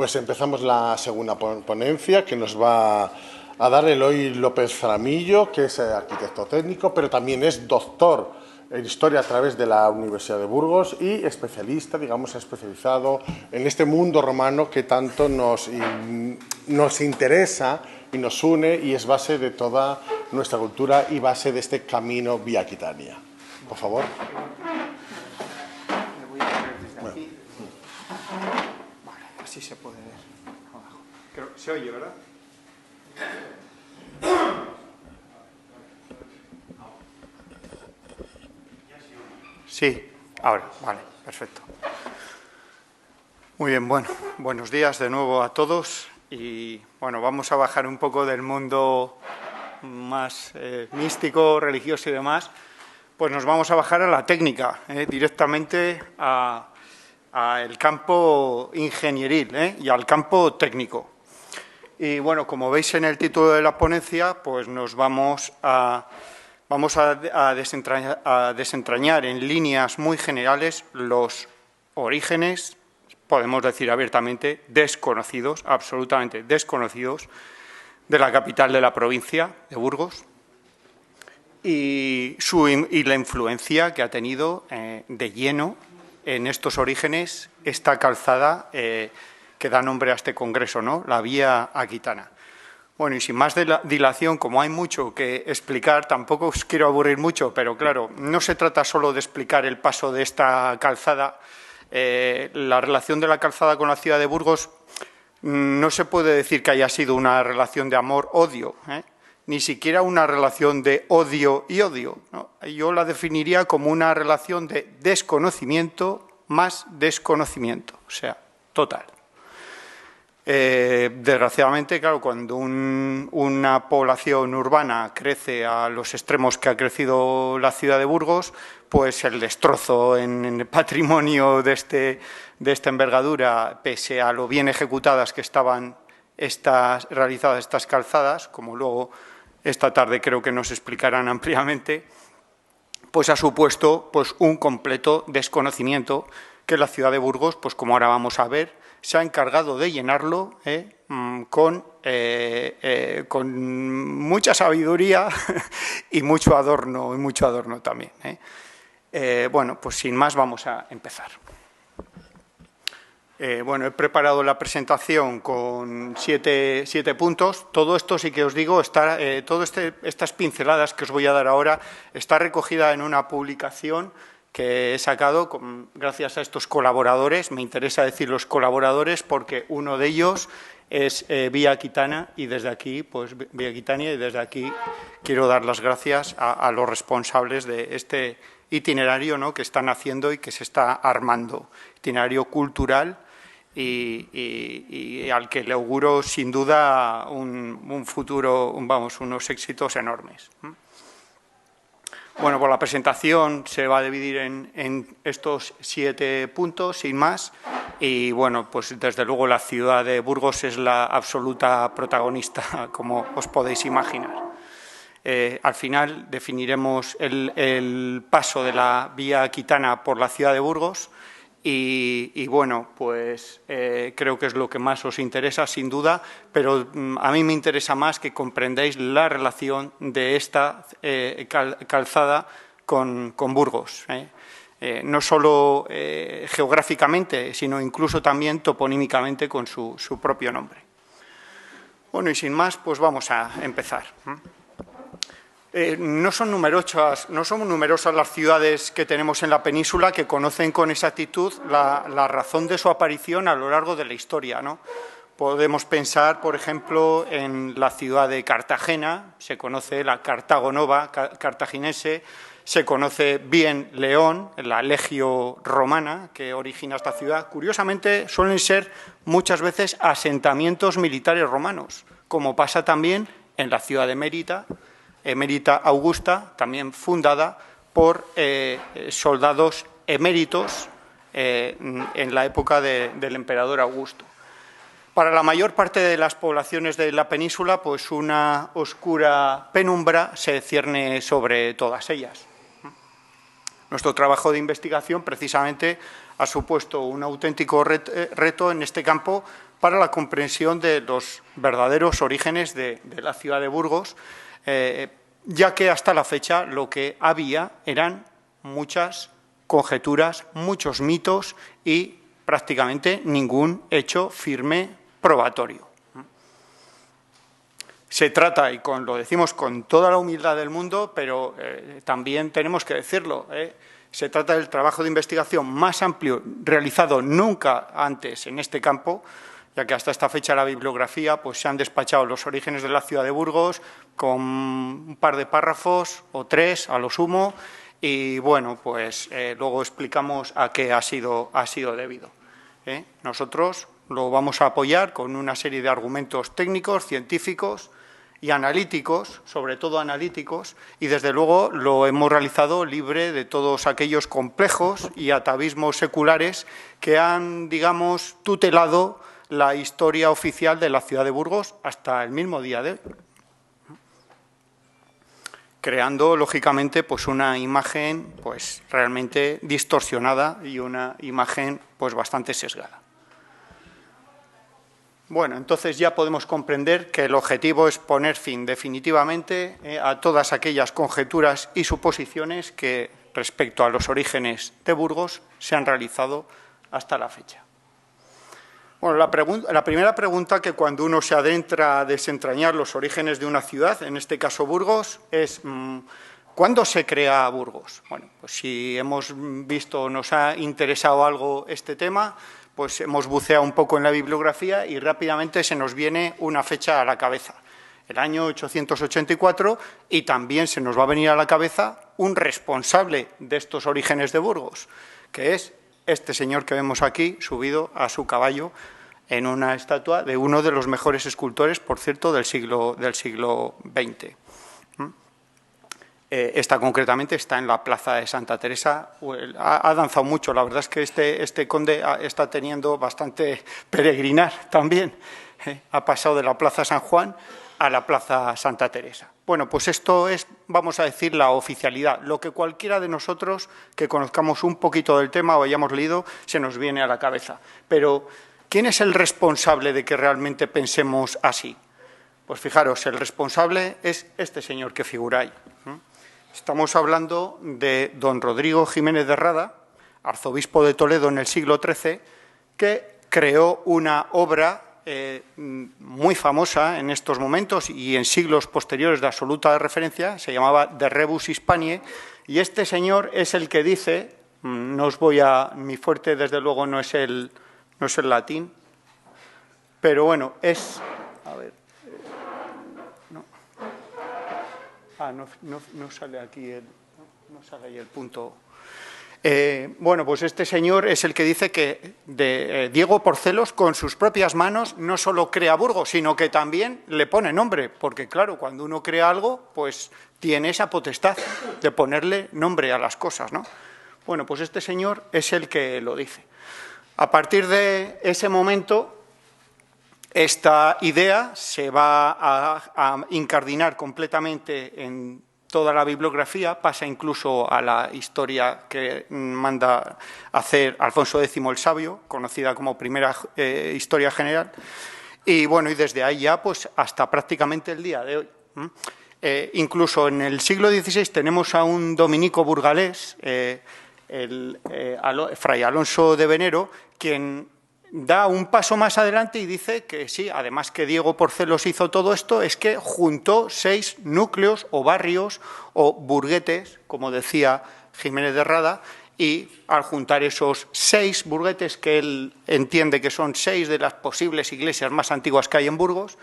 Pues empezamos la segunda ponencia que nos va a dar Eloy López Zaramillo, que es arquitecto técnico, pero también es doctor en Historia a través de la Universidad de Burgos y especialista, digamos, especializado en este mundo romano que tanto nos interesa y nos une y es base de toda nuestra cultura y base de este camino Vía Aquitania. Por favor. Me voy a poner desde aquí. Vale, así se puede ver abajo. Creo, se oye, ¿verdad? Sí, ahora, vale, perfecto. Muy bien, bueno, buenos días de nuevo a todos y bueno, vamos a bajar un poco del mundo más místico, religioso y demás, pues nos vamos a bajar a la técnica, directamente al campo ingenieril y al campo técnico. Y bueno, como veis en el título de la ponencia, pues nos vamos a desentrañar en líneas muy generales los orígenes, podemos decir abiertamente, desconocidos, absolutamente desconocidos, de la capital de la provincia de Burgos y la influencia que ha tenido de lleno en estos orígenes esta calzada que da nombre a este congreso, ¿no? La Vía Aquitana. Bueno, y sin más dilación, como hay mucho que explicar, tampoco os quiero aburrir mucho, pero claro, no se trata solo de explicar el paso de esta calzada. La relación de la calzada con la ciudad de Burgos no se puede decir que haya sido una relación de amor-odio, ni siquiera una relación de odio y odio, ¿no? Yo la definiría como una relación de desconocimiento más desconocimiento, o sea, total. Desgraciadamente, claro, cuando una población urbana crece a los extremos que ha crecido la ciudad de Burgos, pues el destrozo en el patrimonio de esta envergadura, pese a lo bien ejecutadas que estaban realizadas estas calzadas, como luego esta tarde creo que nos explicarán ampliamente, pues ha supuesto pues, un completo desconocimiento que la ciudad de Burgos, pues como ahora vamos a ver, se ha encargado de llenarlo con mucha sabiduría y mucho adorno también. Bueno, pues sin más vamos a empezar. Bueno, he preparado la presentación con siete puntos. Todo esto, sí que os digo, estas pinceladas que os voy a dar ahora está recogida en una publicación que he sacado gracias a estos colaboradores. Me interesa decir los colaboradores porque uno de ellos es Vía Aquitana y desde aquí, pues Vía Aquitania, y desde aquí quiero dar las gracias a los responsables de este itinerario, ¿no?, que están haciendo y que se está armando, itinerario cultural y al que le auguro sin duda un futuro, unos éxitos enormes. Bueno, pues la presentación se va a dividir en estos 7 puntos, sin más, y bueno, pues desde luego la ciudad de Burgos es la absoluta protagonista, como os podéis imaginar. Al final definiremos el paso de la Vía Aquitana por la ciudad de Burgos y bueno, pues creo que es lo que más os interesa, sin duda, pero a mí me interesa más que comprendáis la relación de esta calzada con Burgos, no solo geográficamente, sino incluso también toponímicamente con su propio nombre. Bueno, y sin más, pues vamos a empezar. No son numerosas las ciudades que tenemos en la península que conocen con exactitud la razón de su aparición a lo largo de la historia, ¿no? Podemos pensar, por ejemplo, en la ciudad de Cartagena, se conoce la Cartago Nova cartaginense, se conoce bien León, la Legio romana que origina esta ciudad. Curiosamente, suelen ser muchas veces asentamientos militares romanos, como pasa también en la ciudad de Mérida Augusta, también fundada por soldados eméritos en la época del emperador Augusto. Para la mayor parte de las poblaciones de la península, pues una oscura penumbra se cierne sobre todas ellas. Nuestro trabajo de investigación precisamente ha supuesto un auténtico reto en este campo para la comprensión de los verdaderos orígenes de la ciudad de Burgos, ya que hasta la fecha lo que había eran muchas conjeturas, muchos mitos y prácticamente ningún hecho firme probatorio. Se trata, y lo decimos con toda la humildad del mundo, pero también tenemos que decirlo, se trata del trabajo de investigación más amplio realizado nunca antes en este campo, ya que hasta esta fecha la bibliografía pues, se han despachado los orígenes de la ciudad de Burgos con un par de párrafos o 3 a lo sumo, y bueno, pues luego explicamos a qué ha sido debido. Nosotros lo vamos a apoyar con una serie de argumentos técnicos, científicos y analíticos, sobre todo analíticos, y desde luego lo hemos realizado libre de todos aquellos complejos y atavismos seculares que han, digamos, tutelado la historia oficial de la ciudad de Burgos hasta el mismo día de hoy, creando, lógicamente, pues una imagen pues, realmente distorsionada y una imagen pues, bastante sesgada. Bueno, entonces ya podemos comprender que el objetivo es poner fin definitivamente a todas aquellas conjeturas y suposiciones que respecto a los orígenes de Burgos se han realizado hasta la fecha. Bueno, la primera pregunta que cuando uno se adentra a desentrañar los orígenes de una ciudad, en este caso Burgos, es ¿cuándo se crea Burgos? Bueno, pues si hemos visto, nos ha interesado algo este tema, pues hemos buceado un poco en la bibliografía y rápidamente se nos viene una fecha a la cabeza, el año 884, y también se nos va a venir a la cabeza un responsable de estos orígenes de Burgos, que es este señor que vemos aquí, subido a su caballo en una estatua de uno de los mejores escultores, por cierto, del siglo XX. Esta concretamente está en la Plaza de Santa Teresa. Ha danzado mucho, la verdad es que este conde está teniendo bastante peregrinar también. Ha pasado de la Plaza San Juan a la Plaza Santa Teresa. Bueno, pues esto es, vamos a decir, la oficialidad. Lo que cualquiera de nosotros que conozcamos un poquito del tema o hayamos leído se nos viene a la cabeza. Pero, ¿quién es el responsable de que realmente pensemos así? Pues fijaros, el responsable es este señor que figura ahí. Estamos hablando de don Rodrigo Jiménez de Rada, arzobispo de Toledo en el siglo XIII, que creó una obra muy famosa en estos momentos y en siglos posteriores de absoluta referencia, se llamaba De Rebus Hispaniae, y este señor es el que dice, mi fuerte desde luego no es el latín, pero bueno, a ver, no sale aquí no sale ahí el punto. Bueno, pues este señor es el que dice que Diego Porcelos con sus propias manos no solo crea Burgos, sino que también le pone nombre, porque claro, cuando uno crea algo, pues tiene esa potestad de ponerle nombre a las cosas, ¿no? Bueno, pues este señor es el que lo dice. A partir de ese momento, esta idea se va a incardinar completamente en toda la bibliografía, pasa incluso a la historia que manda hacer Alfonso X el Sabio, conocida como primera historia general, y bueno, y desde ahí ya pues hasta prácticamente el día de hoy. Incluso en el siglo XVI tenemos a un dominico burgalés, Fray Alonso de Venero, quien da un paso más adelante y dice que sí, además que Diego Porcelos hizo todo esto, es que juntó 6 núcleos o barrios o burguetes, como decía Jiménez de Rada, y al juntar esos 6 burguetes, que él entiende que son 6 de las posibles iglesias más antiguas que hay en Burgos,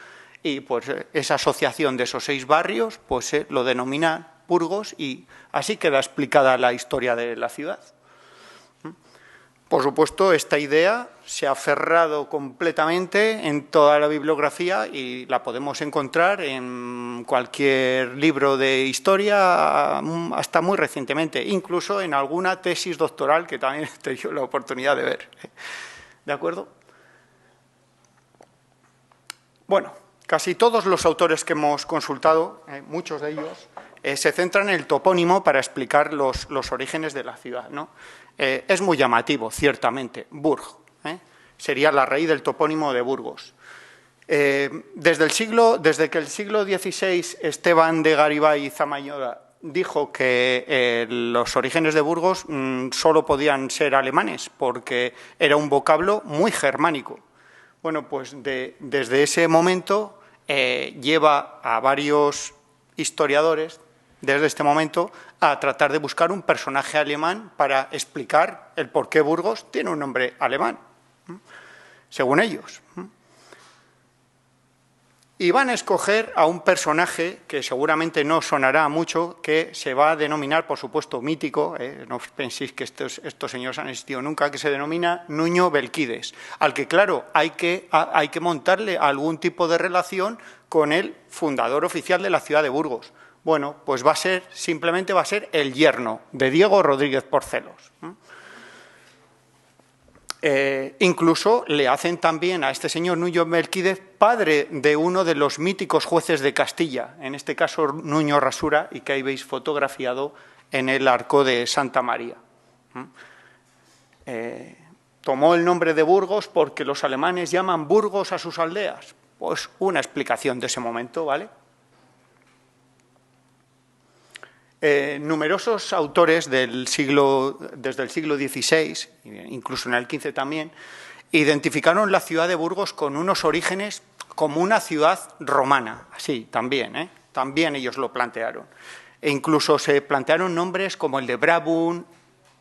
y pues esa asociación de esos 6 barrios pues lo denomina Burgos, y así queda explicada la historia de la ciudad. Por supuesto, esta idea se ha aferrado completamente en toda la bibliografía y la podemos encontrar en cualquier libro de historia hasta muy recientemente, incluso en alguna tesis doctoral que también he tenido la oportunidad de ver. ¿De acuerdo? Bueno, casi todos los autores que hemos consultado, muchos de ellos, se centra en el topónimo para explicar los orígenes de la ciudad, ¿no? Es muy llamativo, ciertamente. Burg, sería la raíz del topónimo de Burgos. Desde que el siglo XVI Esteban de Garibay y Zamayoa dijo que los orígenes de Burgos solo podían ser alemanes, porque era un vocablo muy germánico. Bueno, pues desde ese momento lleva a varios historiadores, desde este momento, a tratar de buscar un personaje alemán para explicar el por qué Burgos tiene un nombre alemán, según ellos. Y van a escoger a un personaje que seguramente no sonará mucho, que se va a denominar, por supuesto, mítico, no penséis que estos señores han existido nunca, que se denomina Nuño Belquides, al que, claro, hay que montarle algún tipo de relación con el fundador oficial de la ciudad de Burgos. Bueno, pues simplemente va a ser el yerno de Diego Rodríguez Porcelos. Incluso le hacen también a este señor Nuño Belquídez padre de uno de los míticos jueces de Castilla, en este caso Nuño Rasura, y que ahí veis fotografiado en el arco de Santa María. Tomó el nombre de Burgos porque los alemanes llaman Burgos a sus aldeas. Pues una explicación de ese momento, ¿vale? Numerosos autores desde el siglo XVI, incluso en el XV también, identificaron la ciudad de Burgos con unos orígenes como una ciudad romana, así también, también ellos lo plantearon. E incluso se plantearon nombres como el de Brabun,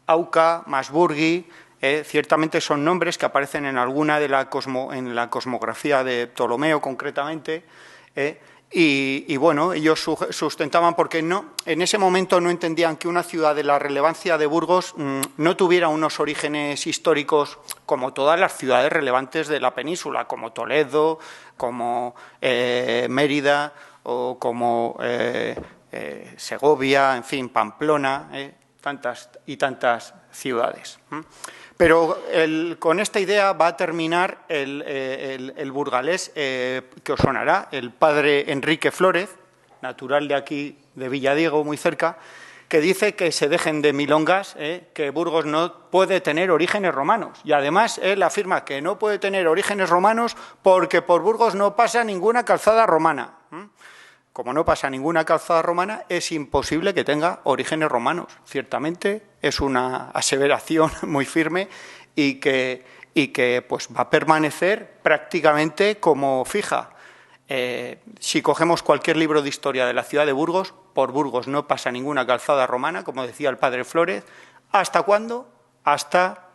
Auca, Masburgi, ciertamente son nombres que aparecen en alguna en la cosmografía de Ptolomeo concretamente, y bueno, ellos sustentaban porque en ese momento no entendían que una ciudad de la relevancia de Burgos no tuviera unos orígenes históricos como todas las ciudades relevantes de la península, como Toledo, como Mérida o como Segovia, en fin, Pamplona, tantas ciudades. Pero con esta idea va a terminar el burgalés que os sonará, el padre Enrique Flórez, natural de aquí, de Villadiego, muy cerca, que dice que se dejen de milongas, que Burgos no puede tener orígenes romanos. Y además él afirma que no puede tener orígenes romanos porque por Burgos no pasa ninguna calzada romana. Como no pasa ninguna calzada romana, es imposible que tenga orígenes romanos. Ciertamente es una aseveración muy firme y que pues, va a permanecer prácticamente como fija. Si cogemos cualquier libro de historia de la ciudad de Burgos, por Burgos no pasa ninguna calzada romana, como decía el padre Flórez. ¿Hasta cuándo? Hasta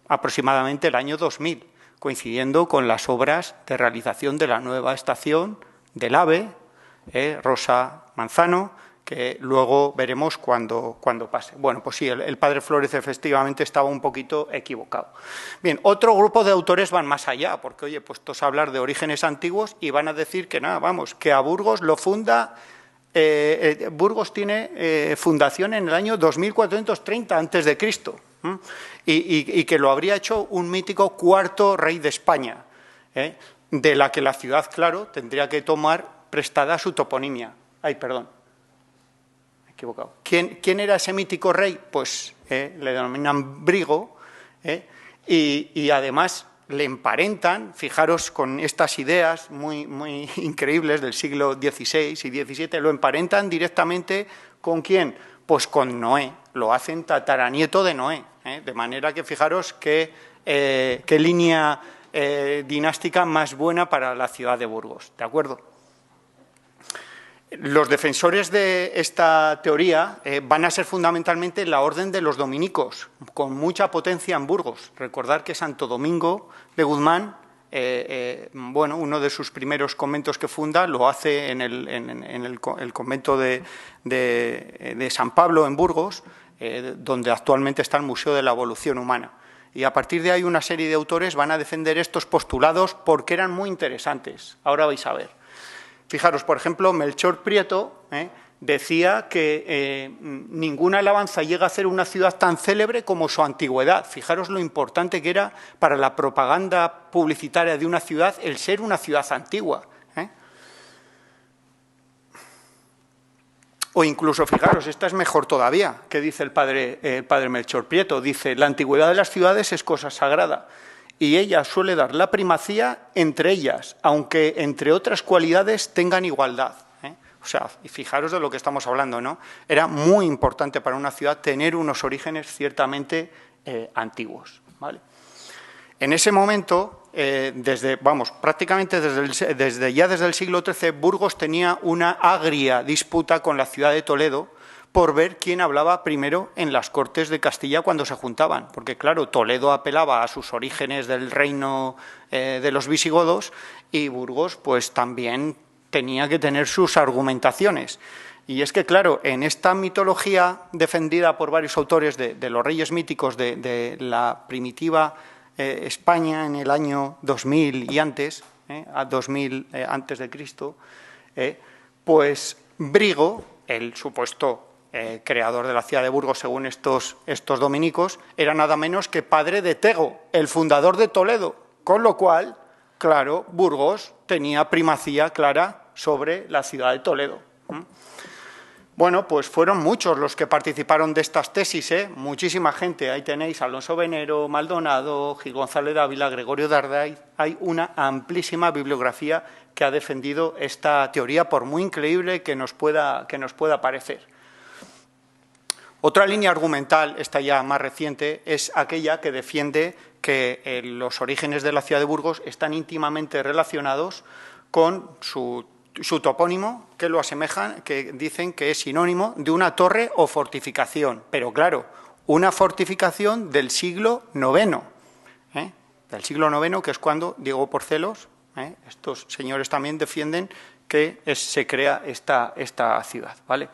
aproximadamente el año 2000, coincidiendo con las obras de realización de la nueva estación del AVE, Rosa Manzano, que luego veremos cuando pase. Bueno, pues sí, el padre Flórez efectivamente estaba un poquito equivocado. Bien, otro grupo de autores van más allá, porque, oye, puestos a hablar de orígenes antiguos y van a decir que nada, vamos, que a Burgos lo funda, Burgos tiene fundación en el año 2430 a.C., y que lo habría hecho un mítico cuarto rey de España, de la que la ciudad, claro, tendría que tomar prestada su toponimia. Ay, perdón, me he equivocado. ¿Quién era ese mítico rey? Pues le denominan Brigo, y además le emparentan, fijaros, con estas ideas muy, muy increíbles del siglo XVI y XVII, lo emparentan directamente ¿con quién? Pues con Noé, lo hacen tataranieto de Noé, de manera que fijaros qué línea dinástica más buena para la ciudad de Burgos, ¿de acuerdo? Los defensores de esta teoría van a ser fundamentalmente la orden de los dominicos, con mucha potencia en Burgos. Recordad que Santo Domingo de Guzmán, bueno, uno de sus primeros conventos que funda lo hace en el convento de San Pablo en Burgos, donde actualmente está el Museo de la Evolución Humana. Y a partir de ahí una serie de autores van a defender estos postulados porque eran muy interesantes. Ahora vais a ver. Fijaros, por ejemplo, Melchor Prieto decía que ninguna alabanza llega a ser una ciudad tan célebre como su antigüedad. Fijaros lo importante que era para la propaganda publicitaria de una ciudad el ser una ciudad antigua. O incluso, fijaros, esta es mejor todavía, que dice el padre Melchor Prieto. Dice, la antigüedad de las ciudades es cosa sagrada y ella suele dar la primacía entre ellas, aunque entre otras cualidades tengan igualdad. O sea, y fijaros de lo que estamos hablando, ¿no? Era muy importante para una ciudad tener unos orígenes ciertamente antiguos, ¿vale? En ese momento, prácticamente desde el siglo XIII, Burgos tenía una agria disputa con la ciudad de Toledo por ver quién hablaba primero en las Cortes de Castilla cuando se juntaban. Porque, claro, Toledo apelaba a sus orígenes del reino de los visigodos y Burgos, pues, también tenía que tener sus argumentaciones. Y es que, claro, en esta mitología defendida por varios autores de los reyes míticos de la primitiva España en el año 2000 y antes, a 2000 antes de Cristo, pues Brigo, el supuesto creador de la ciudad de Burgos según estos dominicos, era nada menos que padre de Tego, el fundador de Toledo, con lo cual, claro, Burgos tenía primacía clara sobre la ciudad de Toledo. Bueno, pues fueron muchos los que participaron de estas tesis, muchísima gente. Ahí tenéis Alonso Venero, Maldonado, Gil González de Ávila, Gregorio de Arday. Hay una amplísima bibliografía que ha defendido esta teoría, por muy increíble que nos pueda parecer. Otra línea argumental, esta ya más reciente, es aquella que defiende que los orígenes de la ciudad de Burgos están íntimamente relacionados con su topónimo, que lo asemejan, que dicen que es sinónimo de una torre o fortificación. Pero claro, una fortificación del siglo IX, del siglo IX, que es cuando Diego Porcelos, estos señores también defienden que se crea esta ciudad, ¿vale?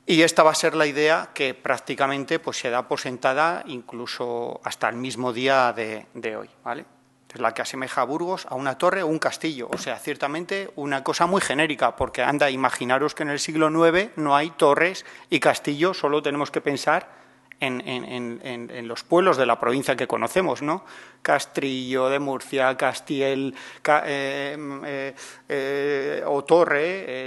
Y esta va a ser la idea que prácticamente pues, se da por sentada incluso hasta el mismo día de hoy, ¿vale? Es la que asemeja a Burgos a una torre o un castillo. O sea, ciertamente una cosa muy genérica, porque anda, imaginaros que en el siglo IX no hay torres y castillos, solo tenemos que pensar en los pueblos de la provincia que conocemos, ¿no? Castrillo de Murcia, Castiel,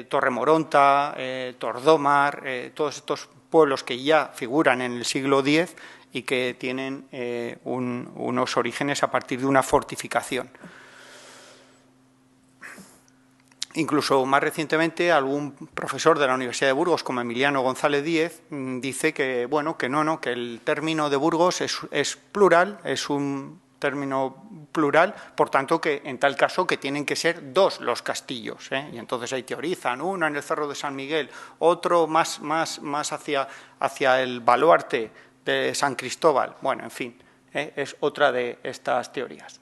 Torremoronta, Tordómar, todos estos pueblos que ya figuran en el siglo X y que tienen unos orígenes a partir de una fortificación. Incluso más recientemente algún profesor de la Universidad de Burgos, como Emiliano González Díez, dice que, bueno, que no, que el término de Burgos es plural, es un término plural, por tanto que en tal caso que tienen que ser dos los castillos, y entonces ahí teorizan, uno en el Cerro de San Miguel, otro más hacia el baluarte de San Cristóbal. Bueno, en fin, es otra de estas teorías.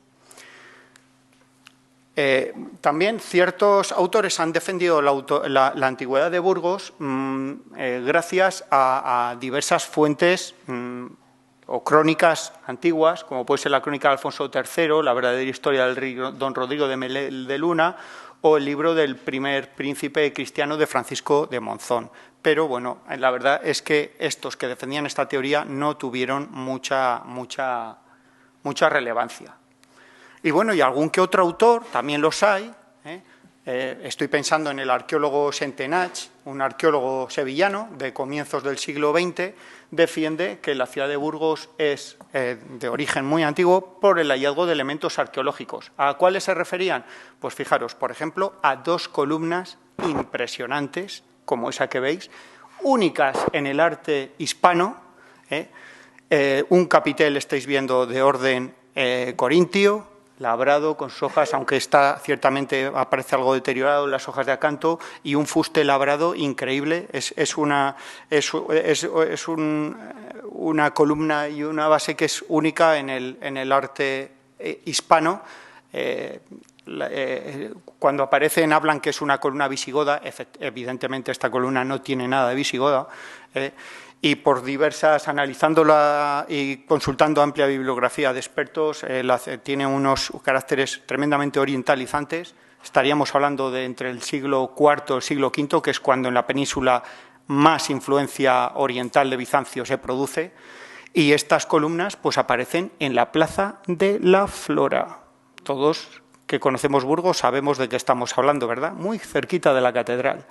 También ciertos autores han defendido la antigüedad de Burgos gracias a diversas fuentes o crónicas antiguas, como puede ser la crónica de Alfonso III, la verdadera historia del rey don Rodrigo de Melel de Luna, o el libro del primer príncipe cristiano de Francisco de Monzón. Pero, bueno, la verdad es que estos que defendían esta teoría no tuvieron mucha relevancia. Y bueno, y algún que otro autor, también los hay, estoy pensando en el arqueólogo Sentenach, un arqueólogo sevillano de comienzos del siglo XX, defiende que la ciudad de Burgos es de origen muy antiguo por el hallazgo de elementos arqueológicos. ¿A cuáles se referían? Pues fijaros, por ejemplo, a dos columnas impresionantes, como esa que veis, únicas en el arte hispano, un capitel, estáis viendo, de orden corintio, labrado con sus hojas, aunque está ciertamente aparece algo deteriorado en las hojas de acanto, y un fuste labrado increíble. Es una columna y una base que es única en el arte hispano. Cuando aparecen hablan que es una columna visigoda, evidentemente esta columna no tiene nada de visigoda, y por diversas, analizándola y consultando amplia bibliografía de expertos, tiene unos caracteres tremendamente orientalizantes. Estaríamos hablando de entre el siglo IV y el siglo V, que es cuando en la península más influencia oriental de Bizancio se produce, y estas columnas pues aparecen en la Plaza de la Flora. Todos que conocemos Burgos sabemos de qué estamos hablando, ¿verdad? Muy cerquita de la catedral.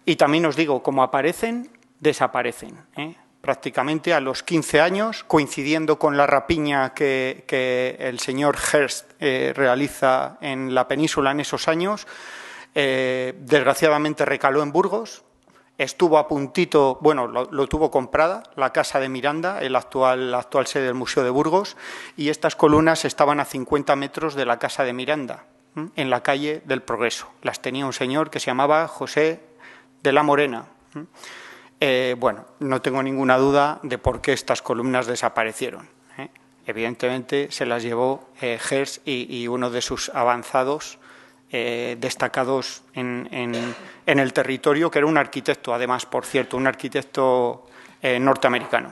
Y también os digo, como aparecen, desaparecen, ¿eh? Prácticamente a los 15 años, coincidiendo con la rapiña que el señor Hearst realiza en la península en esos años, desgraciadamente recaló en Burgos, estuvo a puntito, bueno, lo tuvo comprada, la Casa de Miranda, la actual sede del Museo de Burgos, y estas columnas estaban a 50 metros de la Casa de Miranda, en la calle del Progreso. Las tenía un señor que se llamaba José de la Morena. Bueno, no tengo ninguna duda de por qué estas columnas desaparecieron. Evidentemente se las llevó Hearst y uno de sus avanzados destacados en el territorio, que era un arquitecto, además, por cierto, un arquitecto norteamericano.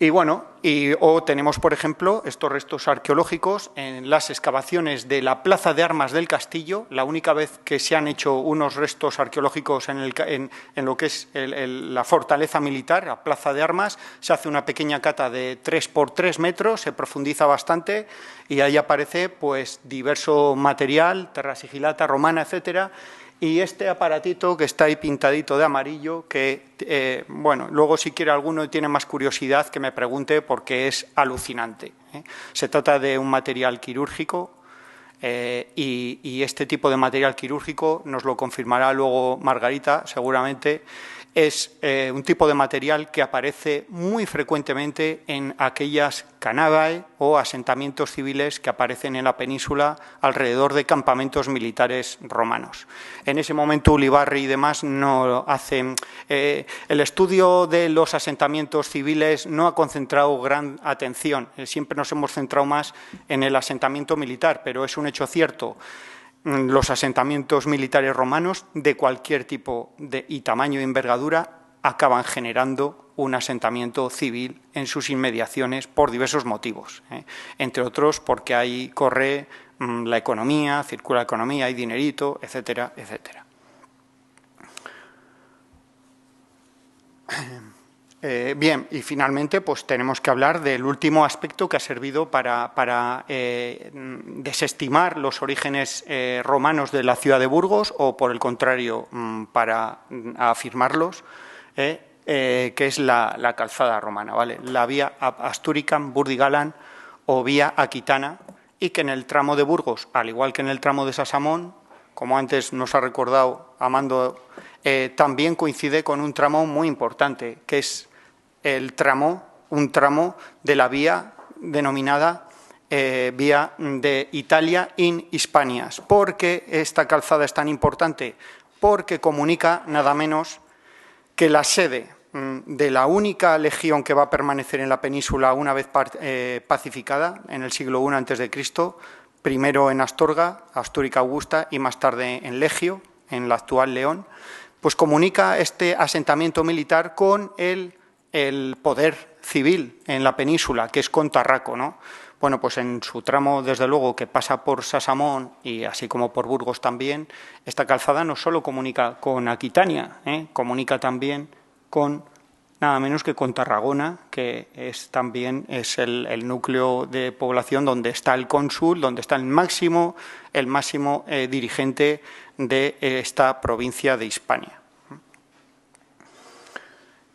Y bueno, o tenemos, por ejemplo, estos restos arqueológicos en las excavaciones de la Plaza de Armas del Castillo. La única vez que se han hecho unos restos arqueológicos en lo que es la fortaleza militar, la Plaza de Armas, se hace una pequeña cata de 3 por 3 metros, se profundiza bastante y ahí aparece pues diverso material, terra sigillata romana, etcétera. Y este aparatito que está ahí pintadito de amarillo, que, bueno, luego si quiere alguno tiene más curiosidad que me pregunte porque es alucinante, ¿eh? Se trata de un material quirúrgico y este tipo de material quirúrgico nos lo confirmará luego Margarita, seguramente. Es un tipo de material que aparece muy frecuentemente en aquellas canabae o asentamientos civiles que aparecen en la península alrededor de campamentos militares romanos. En ese momento Ulibarri y demás no hacen... el estudio de los asentamientos civiles no ha concentrado gran atención. Siempre nos hemos centrado más en el asentamiento militar, pero es un hecho cierto. Los asentamientos militares romanos de cualquier tipo y tamaño y envergadura acaban generando un asentamiento civil en sus inmediaciones por diversos motivos, entre otros porque ahí corre la economía, circula la economía, hay dinerito, etcétera, etcétera. Bien, y finalmente pues tenemos que hablar del último aspecto que ha servido para desestimar los orígenes romanos de la ciudad de Burgos o, por el contrario, para afirmarlos, que es la calzada romana, ¿vale? La vía Asturicam, Burdigalan o vía Aquitana, y que en el tramo de Burgos, al igual que en el tramo de Sasamón, como antes nos ha recordado Amando, también coincide con un tramo muy importante, que es un tramo de la vía denominada vía de Italia in Hispanias. ¿Por qué esta calzada es tan importante? Porque comunica nada menos que la sede de la única legión que va a permanecer en la península una vez pacificada, en el siglo I a.C., primero en Astorga, Astúrica Augusta, y más tarde en Legio, en la actual León, pues comunica este asentamiento militar con el poder civil en la península, que es con Tarraco, ¿no? Bueno, pues en su tramo, desde luego, que pasa por Sasamón y así como por Burgos también, esta calzada no solo comunica con Aquitania, comunica también con nada menos que con Tarragona, que también es el núcleo de población donde está el cónsul, donde está el máximo dirigente de esta provincia de Hispania.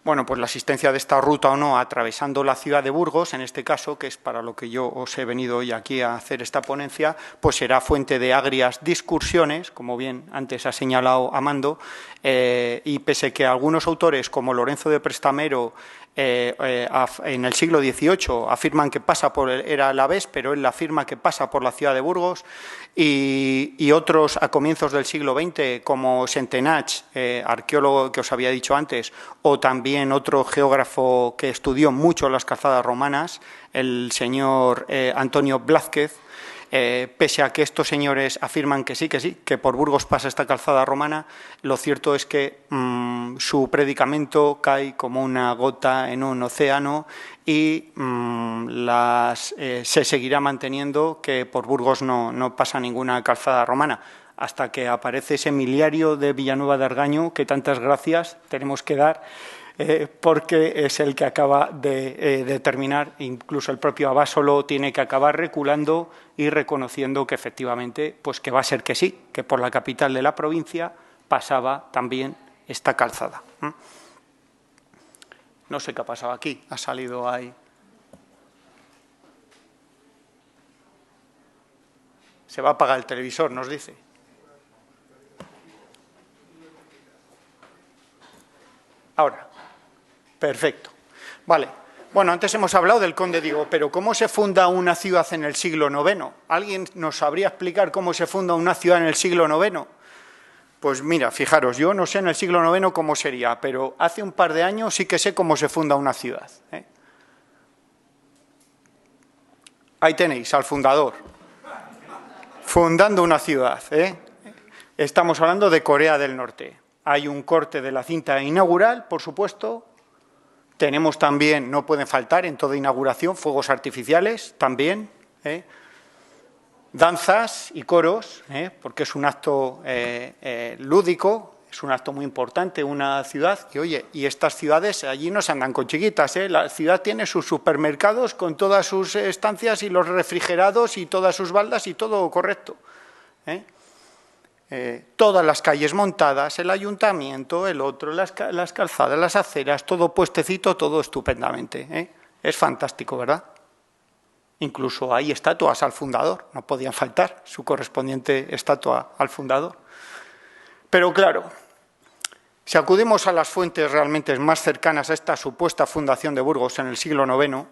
Bueno, pues la existencia de esta ruta o no, atravesando la ciudad de Burgos, en este caso, que es para lo que yo os he venido hoy aquí a hacer esta ponencia, pues será fuente de agrias discusiones, como bien antes ha señalado Amando, y pese que algunos autores, como Lorenzo de Prestamero, en el siglo XVIII afirman que era Alavés, pero él afirma que pasa por la ciudad de Burgos, y otros a comienzos del siglo XX, como Sentenach, arqueólogo que os había dicho antes, o también otro geógrafo que estudió mucho las calzadas romanas, el señor Antonio Blázquez, pese a que estos señores afirman que sí, que por Burgos pasa esta calzada romana, lo cierto es que su predicamento cae como una gota en un océano y se seguirá manteniendo que por Burgos no pasa ninguna calzada romana, hasta que aparece ese miliario de Villanueva de Argaño que tantas gracias tenemos que dar, porque es el que acaba de determinar, incluso el propio Abásolo tiene que acabar reculando y reconociendo que efectivamente, pues que va a ser que sí, que por la capital de la provincia pasaba también esta calzada. No sé qué ha pasado aquí, ha salido ahí. Se va a apagar el televisor, nos dice. Ahora, perfecto. Vale. Bueno, antes hemos hablado del conde Diego, pero ¿cómo se funda una ciudad en el siglo IX? ¿Alguien nos sabría explicar cómo se funda una ciudad en el siglo IX? Pues mira, fijaros, yo no sé en el siglo IX cómo sería, pero hace un par de años sí que sé cómo se funda una ciudad. Ahí tenéis al fundador, fundando una ciudad. Estamos hablando de Corea del Norte. Hay un corte de la cinta inaugural, por supuesto. Tenemos también, no pueden faltar en toda inauguración, fuegos artificiales también, danzas y coros, porque es un acto lúdico, es un acto muy importante, una ciudad. Y oye, y estas ciudades allí no se andan con chiquitas, La ciudad tiene sus supermercados con todas sus estancias y los refrigerados y todas sus baldas y todo correcto. Todas las calles montadas, el ayuntamiento, el otro, las calzadas, las aceras, todo puestecito, todo estupendamente. Es fantástico, ¿verdad? Incluso hay estatuas al fundador, no podían faltar su correspondiente estatua al fundador. Pero claro, si acudimos a las fuentes realmente más cercanas a esta supuesta fundación de Burgos en el siglo IX,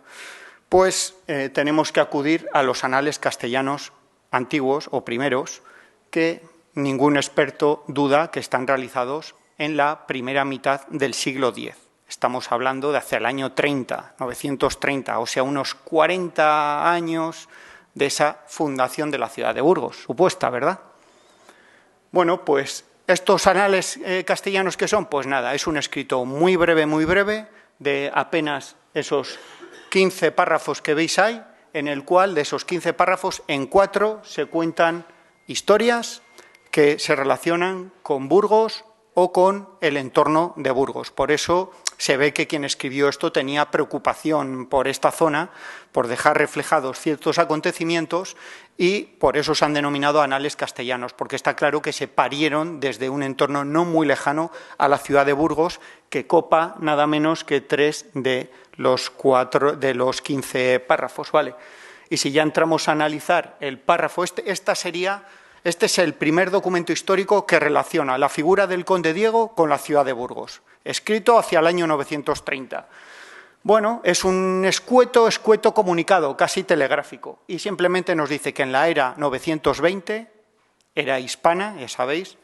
pues tenemos que acudir a los anales castellanos antiguos o primeros, que ningún experto duda que están realizados en la primera mitad del siglo X. Estamos hablando de hacia el año 30, 930, o sea, unos 40 años de esa fundación de la ciudad de Burgos, supuesta, ¿verdad? Bueno, pues estos anales castellanos, ¿qué son? Pues nada, es un escrito muy breve, de apenas esos 15 párrafos que veis ahí, en el cual de esos 15 párrafos, en 4 se cuentan historias que se relacionan con Burgos o con el entorno de Burgos. Por eso se ve que quien escribió esto tenía preocupación por esta zona, por dejar reflejados ciertos acontecimientos, y por eso se han denominado anales castellanos, porque está claro que se parieron desde un entorno no muy lejano a la ciudad de Burgos, que copa nada menos que 3 de los 15 párrafos, ¿vale? Y si ya entramos a analizar el párrafo, este es el primer documento histórico que relaciona la figura del conde Diego con la ciudad de Burgos, escrito hacia el año 930. Bueno, es un escueto comunicado, casi telegráfico, y simplemente nos dice que en la era 920, era hispana, ya sabéis,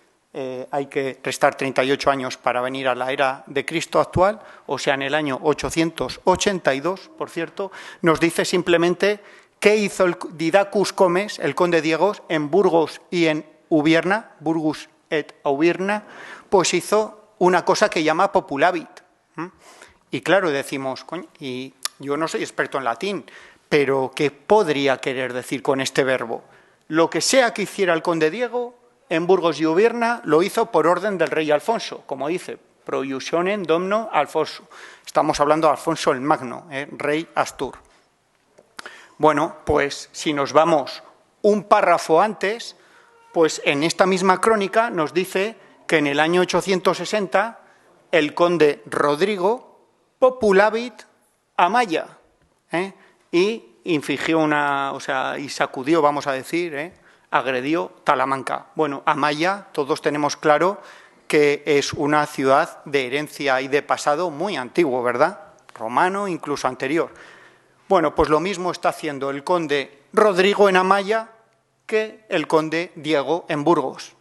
hay que restar 38 años para venir a la era de Cristo actual, o sea, en el año 882, por cierto, nos dice simplemente ¿qué hizo el Didacus Comes, el conde Diego, en Burgos y en Ubierna, Burgus et Ubierna? Pues hizo una cosa que llama populavit. Y claro, decimos, coño, y yo no soy experto en latín, pero ¿qué podría querer decir con este verbo? Lo que sea que hiciera el conde Diego en Burgos y Ubierna lo hizo por orden del rey Alfonso, como dice, pro iusionem domino Alfonso. Estamos hablando de Alfonso el Magno, rey Astur. Bueno, pues si nos vamos un párrafo antes, pues en esta misma crónica nos dice que en el año 860 el conde Rodrigo populavit Amaya, y infligió y sacudió, vamos a decir, agredió Talamanca. Bueno, Amaya, todos tenemos claro que es una ciudad de herencia y de pasado muy antiguo, ¿verdad? Romano, incluso anterior. Bueno, pues lo mismo está haciendo el conde Rodrigo en Amaya que el conde Diego en Burgos.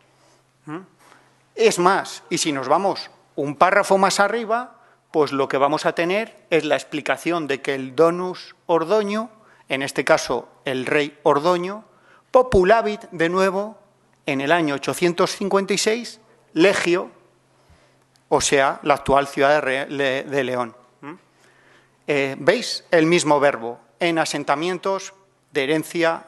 Es más, y si nos vamos un párrafo más arriba, pues lo que vamos a tener es la explicación de que el donus Ordoño, en este caso el rey Ordoño, populavit de nuevo en el año 856 Legio, o sea, la actual ciudad de León. ¿Veis? El mismo verbo, en asentamientos de herencia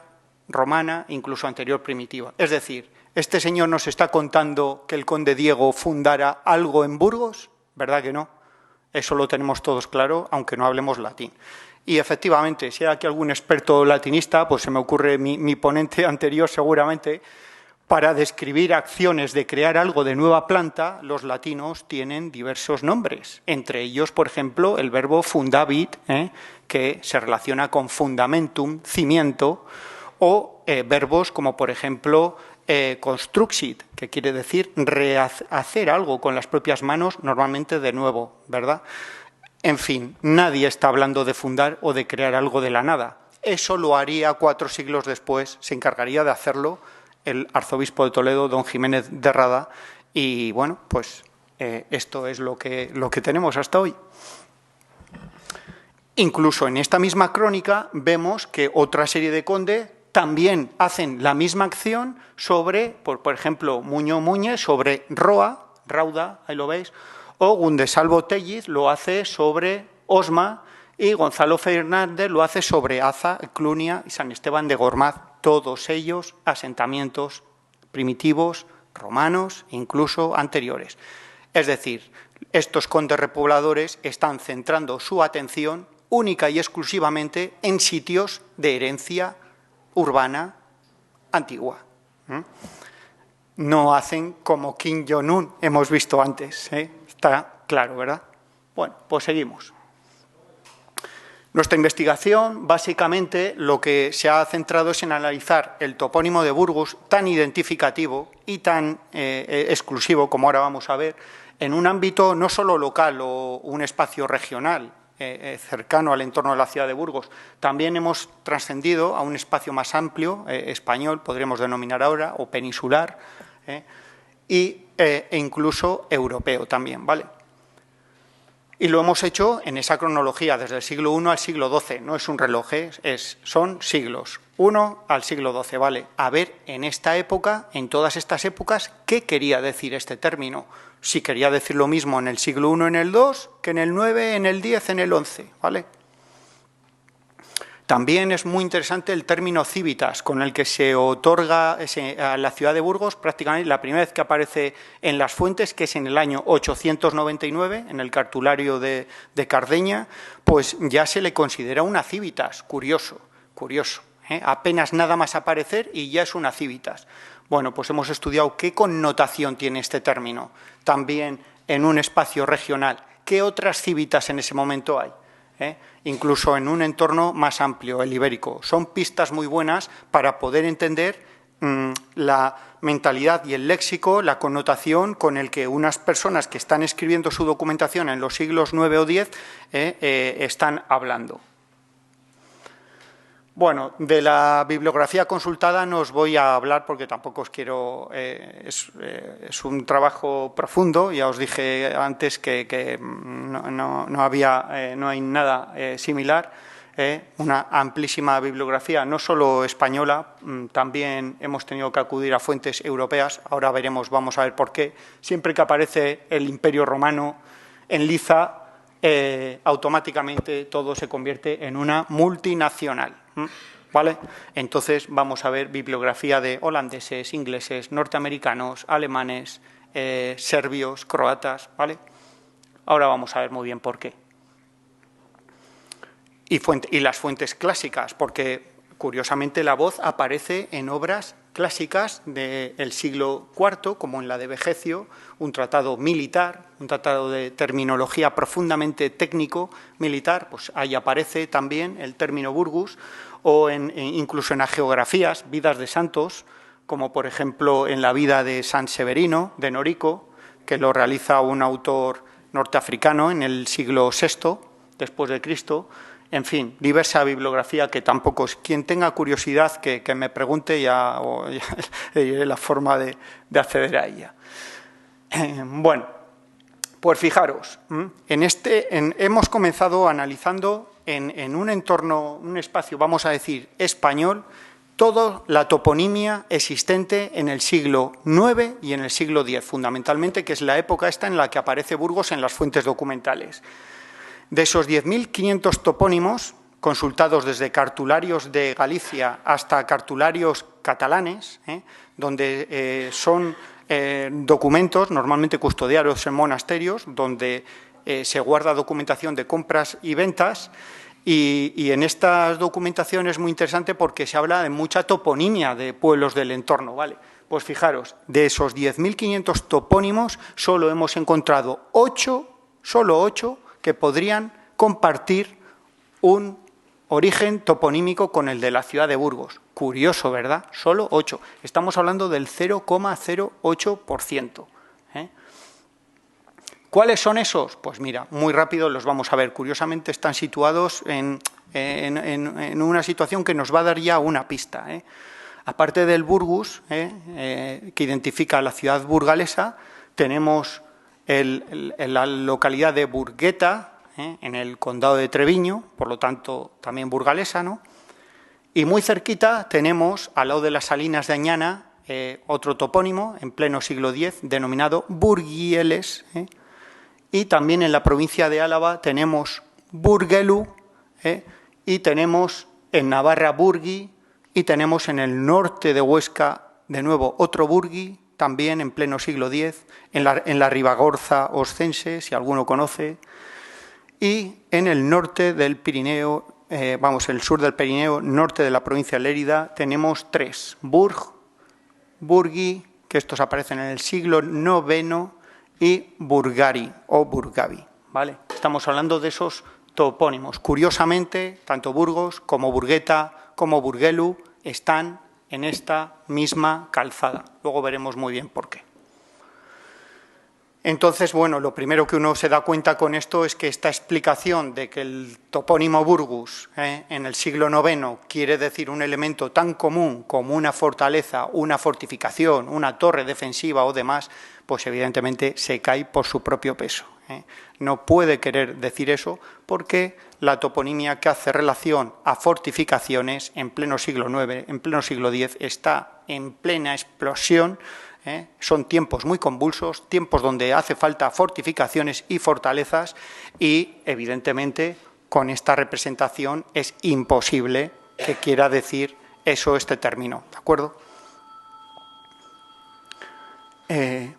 romana, incluso anterior primitiva. Es decir, ¿este señor nos está contando que el conde Diego fundara algo en Burgos? ¿Verdad que no? Eso lo tenemos todos claro, aunque no hablemos latín. Y efectivamente, si hay aquí algún experto latinista, pues se me ocurre mi ponente anterior seguramente, Para describir acciones de crear algo de nueva planta, los latinos tienen diversos nombres. Entre ellos, por ejemplo, el verbo fundavit, que se relaciona con fundamentum, cimiento, o verbos como, por ejemplo, construxit, que quiere decir hacer algo con las propias manos, normalmente de nuevo, ¿verdad? En fin, nadie está hablando de fundar o de crear algo de la nada. Eso lo haría 4 siglos después, se encargaría de hacerlo el arzobispo de Toledo, don Jiménez de Rada, y bueno, pues esto es lo que tenemos hasta hoy. Incluso en esta misma crónica vemos que otra serie de condes también hacen la misma acción sobre, por ejemplo, Muñoz Muñez, sobre Roa, Rauda, ahí lo veis, o Gundesalvo Telliz lo hace sobre Osma, y Gonzalo Fernández lo hace sobre Aza, Clunia y San Esteban de Gormaz, todos ellos asentamientos primitivos, romanos, incluso anteriores. Es decir, estos condes repobladores están centrando su atención única y exclusivamente en sitios de herencia urbana antigua. No hacen como Kim Jong-un, hemos visto antes, está claro, ¿verdad? Bueno, pues seguimos. Nuestra investigación, básicamente, lo que se ha centrado es en analizar el topónimo de Burgos, tan identificativo y tan exclusivo, como ahora vamos a ver, en un ámbito no solo local o un espacio regional cercano al entorno de la ciudad de Burgos. También hemos trascendido a un espacio más amplio, español, podríamos denominar ahora, o peninsular, e incluso europeo también, ¿vale? Y lo hemos hecho en esa cronología, desde el siglo I al siglo XII. No es un reloj, son siglos. I al siglo XII, ¿vale? A ver, en esta época, en todas estas épocas, ¿qué quería decir este término? Si quería decir lo mismo en el siglo I, en el II, que en el IX, en el X, en el XI, ¿vale? También es muy interesante el término civitas, con el que se otorga a la ciudad de Burgos prácticamente la primera vez que aparece en las fuentes, que es en el año 899, en el cartulario de Cardeña, pues ya se le considera una civitas. Curioso, curioso. Apenas nada más aparecer y ya es una civitas. Bueno, pues hemos estudiado qué connotación tiene este término, también en un espacio regional. ¿Qué otras civitas en ese momento hay? Incluso en un entorno más amplio, el ibérico. Son pistas muy buenas para poder entender la mentalidad y el léxico, la connotación con el que unas personas que están escribiendo su documentación en los siglos IX o X están hablando. Bueno, de la bibliografía consultada no os voy a hablar porque tampoco os quiero... es un trabajo profundo, ya os dije antes que no hay nada similar. Una amplísima bibliografía, no solo española, también hemos tenido que acudir a fuentes europeas. Ahora veremos, vamos a ver por qué. Siempre que aparece el Imperio Romano en liza, automáticamente todo se convierte en una multinacional. ¿Vale? Entonces vamos a ver bibliografía de holandeses, ingleses, norteamericanos, alemanes, serbios, croatas, ¿vale? Ahora vamos a ver muy bien por qué. Y las fuentes clásicas, porque curiosamente la voz aparece en obras clásicas del siglo IV, como en la de Vegecio, un tratado militar, un tratado de terminología profundamente técnico militar, pues ahí aparece también el término Burgus, o incluso en las geografías, vidas de santos, como por ejemplo en la vida de San Severino, de Norico, que lo realiza un autor norteafricano en el siglo VI después de Cristo. En fin, diversa bibliografía que tampoco, quien tenga curiosidad que me pregunte ya le diré la forma de acceder a ella. Bueno, pues fijaros, hemos comenzado analizando en un entorno, un espacio, vamos a decir, español, toda la toponimia existente en el siglo IX y en el siglo X, fundamentalmente, que es la época esta en la que aparece Burgos en las fuentes documentales. De esos 10.500 topónimos, consultados desde cartularios de Galicia hasta cartularios catalanes, donde son documentos normalmente custodiados en monasterios, donde se guarda documentación de compras y ventas, y en esta documentación es muy interesante porque se habla de mucha toponimia de pueblos del entorno, ¿vale? Pues fijaros, de esos 10.500 topónimos, solo hemos encontrado 8, solo 8, que podrían compartir un origen toponímico con el de la ciudad de Burgos. Curioso, ¿verdad? Solo 8. Estamos hablando del 0,08%. ¿Cuáles son esos? Pues mira, muy rápido los vamos a ver. Curiosamente están situados en una situación que nos va a dar ya una pista. Aparte del Burgus, que identifica a la ciudad burgalesa, tenemos la localidad de Burgueta, en el condado de Treviño, por lo tanto también burgalesa, ¿no? Y muy cerquita tenemos, al lado de las Salinas de Añana, otro topónimo en pleno siglo X denominado Burguieles, y también en la provincia de Álava tenemos Burgelu, y tenemos en Navarra Burgui, y tenemos en el norte de Huesca de nuevo otro Burgui, también en pleno siglo X, en la Ribagorza oscense, si alguno conoce. Y en el norte del Pirineo, el sur del Pirineo, norte de la provincia de Lérida, tenemos 3. Burg, Burgui, que estos aparecen en el siglo IX, y Burgari o Burgavi, ¿vale? Estamos hablando de esos topónimos. Curiosamente, tanto Burgos como Burgueta como Burgelu están en esta misma calzada. Luego veremos muy bien por qué. Entonces, bueno, lo primero que uno se da cuenta con esto es que esta explicación de que el topónimo Burgus en el siglo IX quiere decir un elemento tan común como una fortaleza, una fortificación, una torre defensiva o demás, pues evidentemente se cae por su propio peso. No puede querer decir eso porque la toponimia que hace relación a fortificaciones en pleno siglo IX, en pleno siglo X, está en plena explosión. Son tiempos muy convulsos, tiempos donde hace falta fortificaciones y fortalezas y, evidentemente, con esta representación es imposible que quiera decir eso este término, ¿de acuerdo?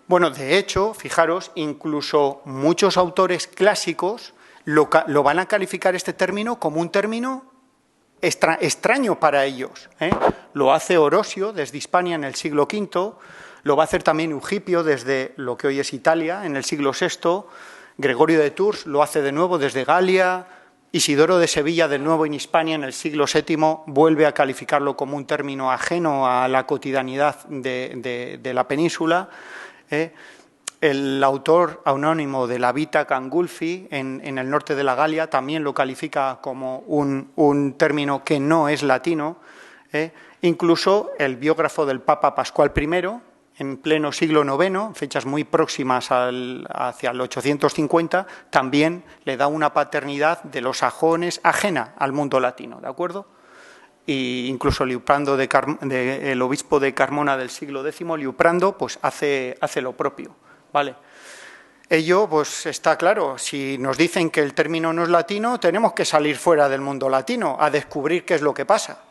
Bueno, de hecho, fijaros, incluso muchos autores clásicos lo van a calificar este término como un término extraño para ellos. Lo hace Orosio desde Hispania en el siglo V, lo va a hacer también Eugipio desde lo que hoy es Italia en el siglo VI, Gregorio de Tours lo hace de nuevo desde Galia, Isidoro de Sevilla de nuevo en Hispania en el siglo VII vuelve a calificarlo como un término ajeno a la cotidianidad de la península. El autor anónimo de la Vita Gangulfi en el norte de la Galia también lo califica como un término que no es latino. Incluso el biógrafo del Papa Pascual I, en pleno siglo IX, fechas muy próximas hacia el 850, también le da una paternidad de los sajones ajena al mundo latino, ¿de acuerdo? Y incluso Liuprando, el obispo de Carmona del siglo X, Liuprando, pues hace lo propio, ¿vale? Ello, pues está claro, si nos dicen que el término no es latino, tenemos que salir fuera del mundo latino a descubrir qué es lo que pasa.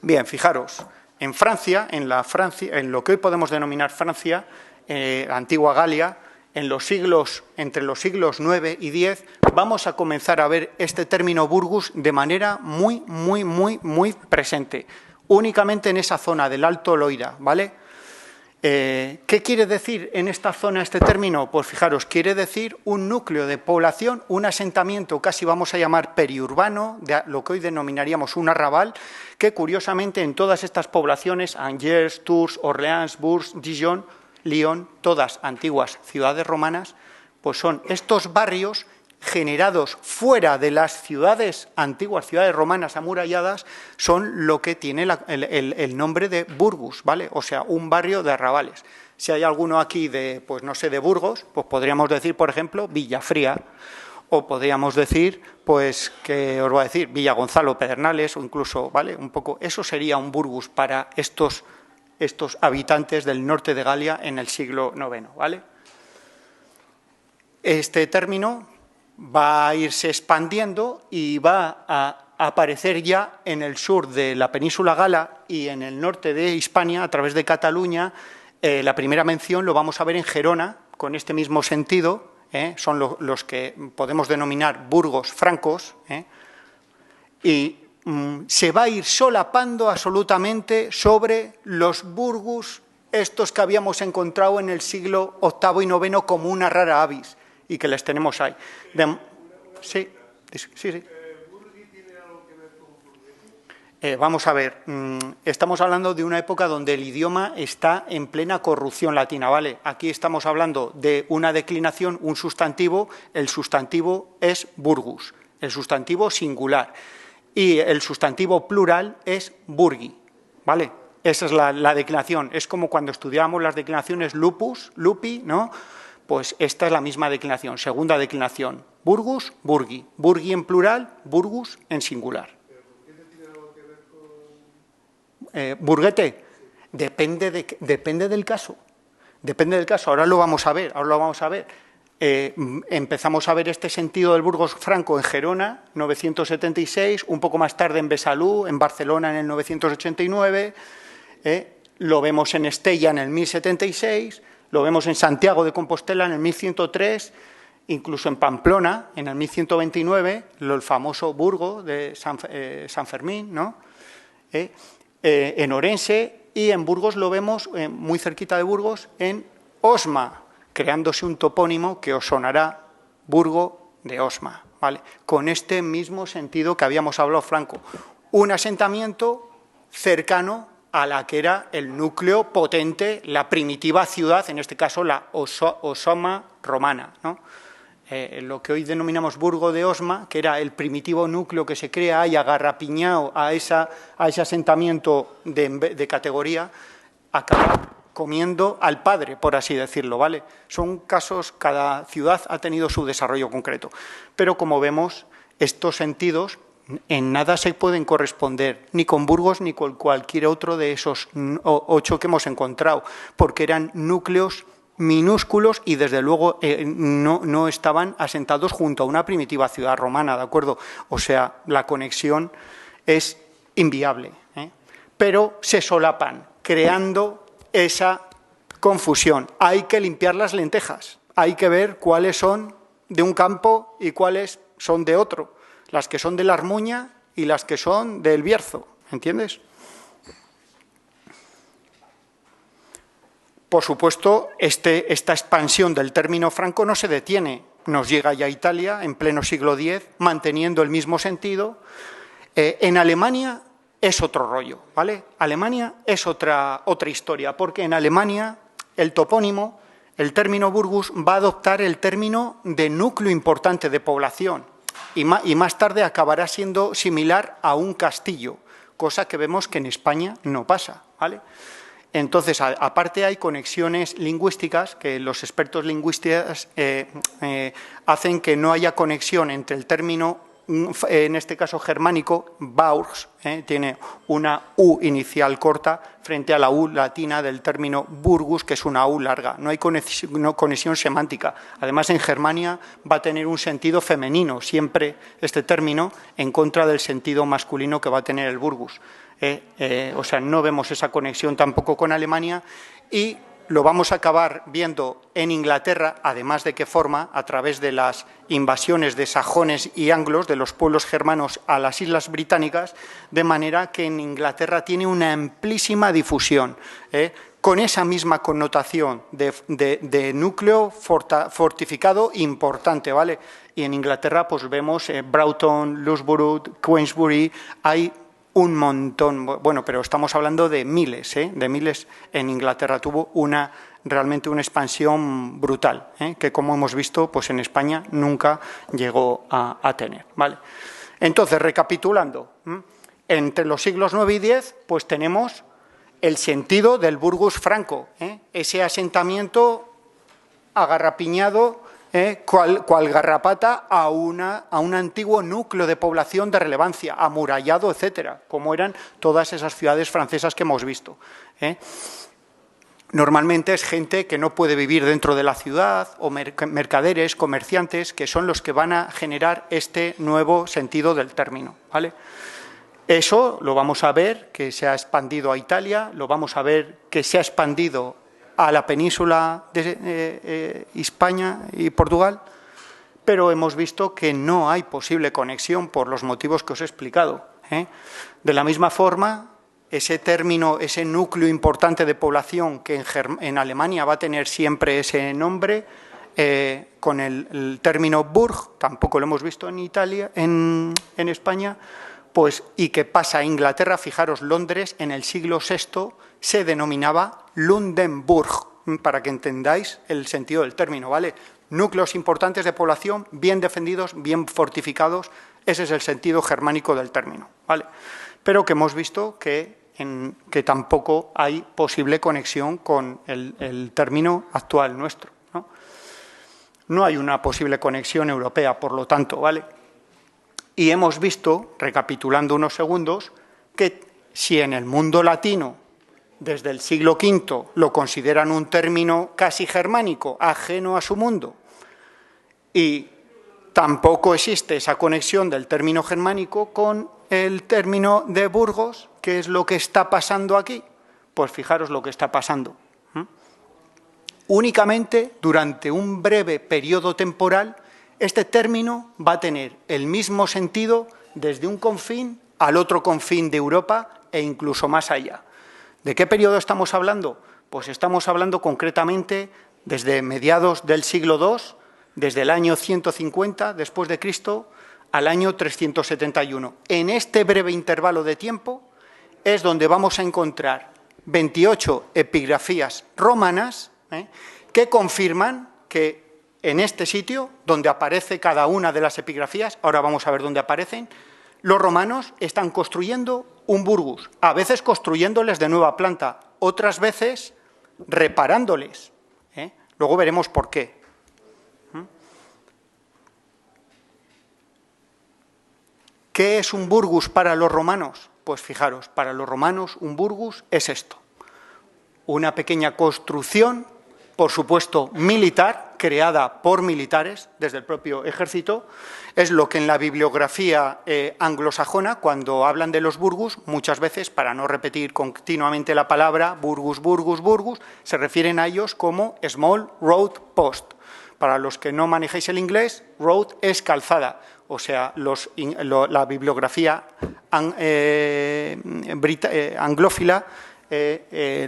Bien, fijaros, en Francia, en lo que hoy podemos denominar Francia, antigua Galia, entre los siglos IX y X, vamos a comenzar a ver este término Burgus de manera muy presente, únicamente en esa zona del Alto Loira, ¿vale? ¿Qué quiere decir en esta zona este término? Pues fijaros, quiere decir un núcleo de población, un asentamiento casi vamos a llamar periurbano, de lo que hoy denominaríamos un arrabal, que curiosamente en todas estas poblaciones, Angers, Tours, Orleans, Bourges, Dijon, Lyon, todas antiguas ciudades romanas, pues son estos barrios generados fuera de las ciudades, antiguas ciudades romanas amuralladas, son lo que tiene el nombre de Burgus, ¿vale? O sea, un barrio de arrabales. Si hay alguno aquí de, pues no sé, de Burgos, pues podríamos decir, por ejemplo, Villafría, o podríamos decir, pues, que os voy a decir, Villa Gonzalo, Pedernales, o incluso, ¿vale? Un poco, eso sería un Burgus para estos habitantes del norte de Galia en el siglo IX, ¿vale? Este término va a irse expandiendo y va a aparecer ya en el sur de la península gala y en el norte de Hispania, a través de Cataluña. La primera mención lo vamos a ver en Gerona, con este mismo sentido, son los que podemos denominar burgos francos, y se va a ir solapando absolutamente sobre los burgus, estos que habíamos encontrado en el siglo VIII y IX como una rara avis y que les tenemos ahí. Sí. Vamos a ver, estamos hablando de una época donde el idioma está en plena corrupción latina, ¿vale? Aquí estamos hablando de una declinación, un sustantivo, el sustantivo es burgus, el sustantivo singular, y el sustantivo plural es burgi, ¿vale? Esa es la declinación, es como cuando estudiábamos las declinaciones lupus, lupi, ¿no? Pues esta es la misma declinación, segunda declinación, burgus, burgi, burgi en plural, burgus en singular. Burguete, depende del caso. Depende del caso. Ahora lo vamos a ver. Empezamos a ver este sentido del Burgos franco en Gerona, 976, un poco más tarde en Besalú, en Barcelona en el 989, lo vemos en Estella en el 1076, lo vemos en Santiago de Compostela en el 1103, incluso en Pamplona en el 1129, el famoso Burgo de San Fermín, ¿no? En Orense, y en Burgos lo vemos muy cerquita de Burgos, en Osma, creándose un topónimo que os sonará Burgo de Osma, ¿vale? Con este mismo sentido que habíamos hablado, Franco. Un asentamiento cercano a la que era el núcleo potente, la primitiva ciudad, en este caso la Osma romana, ¿no? Lo que hoy denominamos Burgo de Osma, que era el primitivo núcleo que se crea ahí agarrapiñado a ese asentamiento de categoría, acaba comiendo al padre, por así decirlo, ¿vale? Son casos, cada ciudad ha tenido su desarrollo concreto, pero como vemos, estos sentidos en nada se pueden corresponder ni con Burgos ni con cualquier otro de esos 8 que hemos encontrado, porque eran núcleos minúsculos y desde luego no estaban asentados junto a una primitiva ciudad romana, ¿de acuerdo? O sea, la conexión es inviable, pero se solapan, creando esa confusión. Hay que limpiar las lentejas, hay que ver cuáles son de un campo y cuáles son de otro, las que son de la Armuña y las que son del Bierzo, ¿entiendes? Por supuesto, esta expansión del término franco no se detiene. Nos llega ya a Italia en pleno siglo X, manteniendo el mismo sentido. En Alemania es otro rollo, ¿vale? Alemania es otra historia, porque en Alemania el topónimo, el término burgus, va a adoptar el término de núcleo importante de población y más tarde acabará siendo similar a un castillo, cosa que vemos que en España no pasa, ¿vale? Entonces, aparte hay conexiones lingüísticas que los expertos lingüistas hacen que no haya conexión entre el término, en este caso germánico, Burgs, tiene una U inicial corta frente a la U latina del término Burgus, que es una U larga. No hay conexión semántica. Además, en Germania va a tener un sentido femenino, siempre este término, en contra del sentido masculino que va a tener el Burgus. O sea, no vemos esa conexión tampoco con Alemania y lo vamos a acabar viendo en Inglaterra, además de qué forma, a través de las invasiones de sajones y anglos, de los pueblos germanos a las islas británicas, de manera que en Inglaterra tiene una amplísima difusión, con esa misma connotación de núcleo fortificado importante, ¿vale? Y en Inglaterra pues vemos Broughton, Loughborough, Queensbury, hay un montón, bueno, pero estamos hablando de miles en Inglaterra. Tuvo realmente una expansión brutal, que como hemos visto, pues en España nunca llegó a tener, ¿vale? Entonces, recapitulando, entre los siglos IX y X, pues tenemos el sentido del Burgus franco, ese asentamiento agarrapiñado, cual garrapata a un antiguo núcleo de población de relevancia, amurallado, etcétera, como eran todas esas ciudades francesas que hemos visto. Normalmente es gente que no puede vivir dentro de la ciudad, o mercaderes, comerciantes, que son los que van a generar este nuevo sentido del término, ¿vale? Eso lo vamos a ver que se ha expandido a Italia, lo vamos a ver que se ha expandido a la península de España y Portugal, pero hemos visto que no hay posible conexión por los motivos que os he explicado. ¿eh? De la misma forma, ese término, ese núcleo importante de población que en Alemania va a tener siempre ese nombre, con el término Burg, tampoco lo hemos visto en Italia, en España, pues, y que pasa a Inglaterra. Fijaros, Londres en el siglo VI se denominaba Lundenburg, para que entendáis el sentido del término, ¿vale? Núcleos importantes de población, bien defendidos, bien fortificados, ese es el sentido germánico del término, ¿vale? Pero que hemos visto que tampoco hay posible conexión con el término actual nuestro, ¿no? No hay una posible conexión europea, por lo tanto, ¿vale? Y hemos visto, recapitulando unos segundos, que si en el mundo latino, desde el siglo V, lo consideran un término casi germánico, ajeno a su mundo, y tampoco existe esa conexión del término germánico con el término de Burgos, ¿qué es lo que está pasando aquí? Pues fijaros lo que está pasando. Únicamente durante un breve periodo temporal, este término va a tener el mismo sentido desde un confín al otro confín de Europa e incluso más allá. ¿De qué periodo estamos hablando? Pues estamos hablando concretamente desde mediados del siglo II, desde el año 150 después de Cristo al año 371. En este breve intervalo de tiempo es donde vamos a encontrar 28 epigrafías romanas, que confirman que en este sitio, donde aparece cada una de las epigrafías, ahora vamos a ver dónde aparecen, los romanos están construyendo un burgus, a veces construyéndoles de nueva planta, otras veces reparándoles. Luego veremos por qué. ¿Qué es un burgus para los romanos? Pues fijaros, para los romanos un burgus es esto: una pequeña construcción, por supuesto militar, creada por militares desde el propio ejército. Es lo que en la bibliografía anglosajona, cuando hablan de los burgus, muchas veces, para no repetir continuamente la palabra burgus, burgus, burgus, se refieren a ellos como small road post. Para los que no manejéis el inglés, road es calzada. O sea, la bibliografía anglófila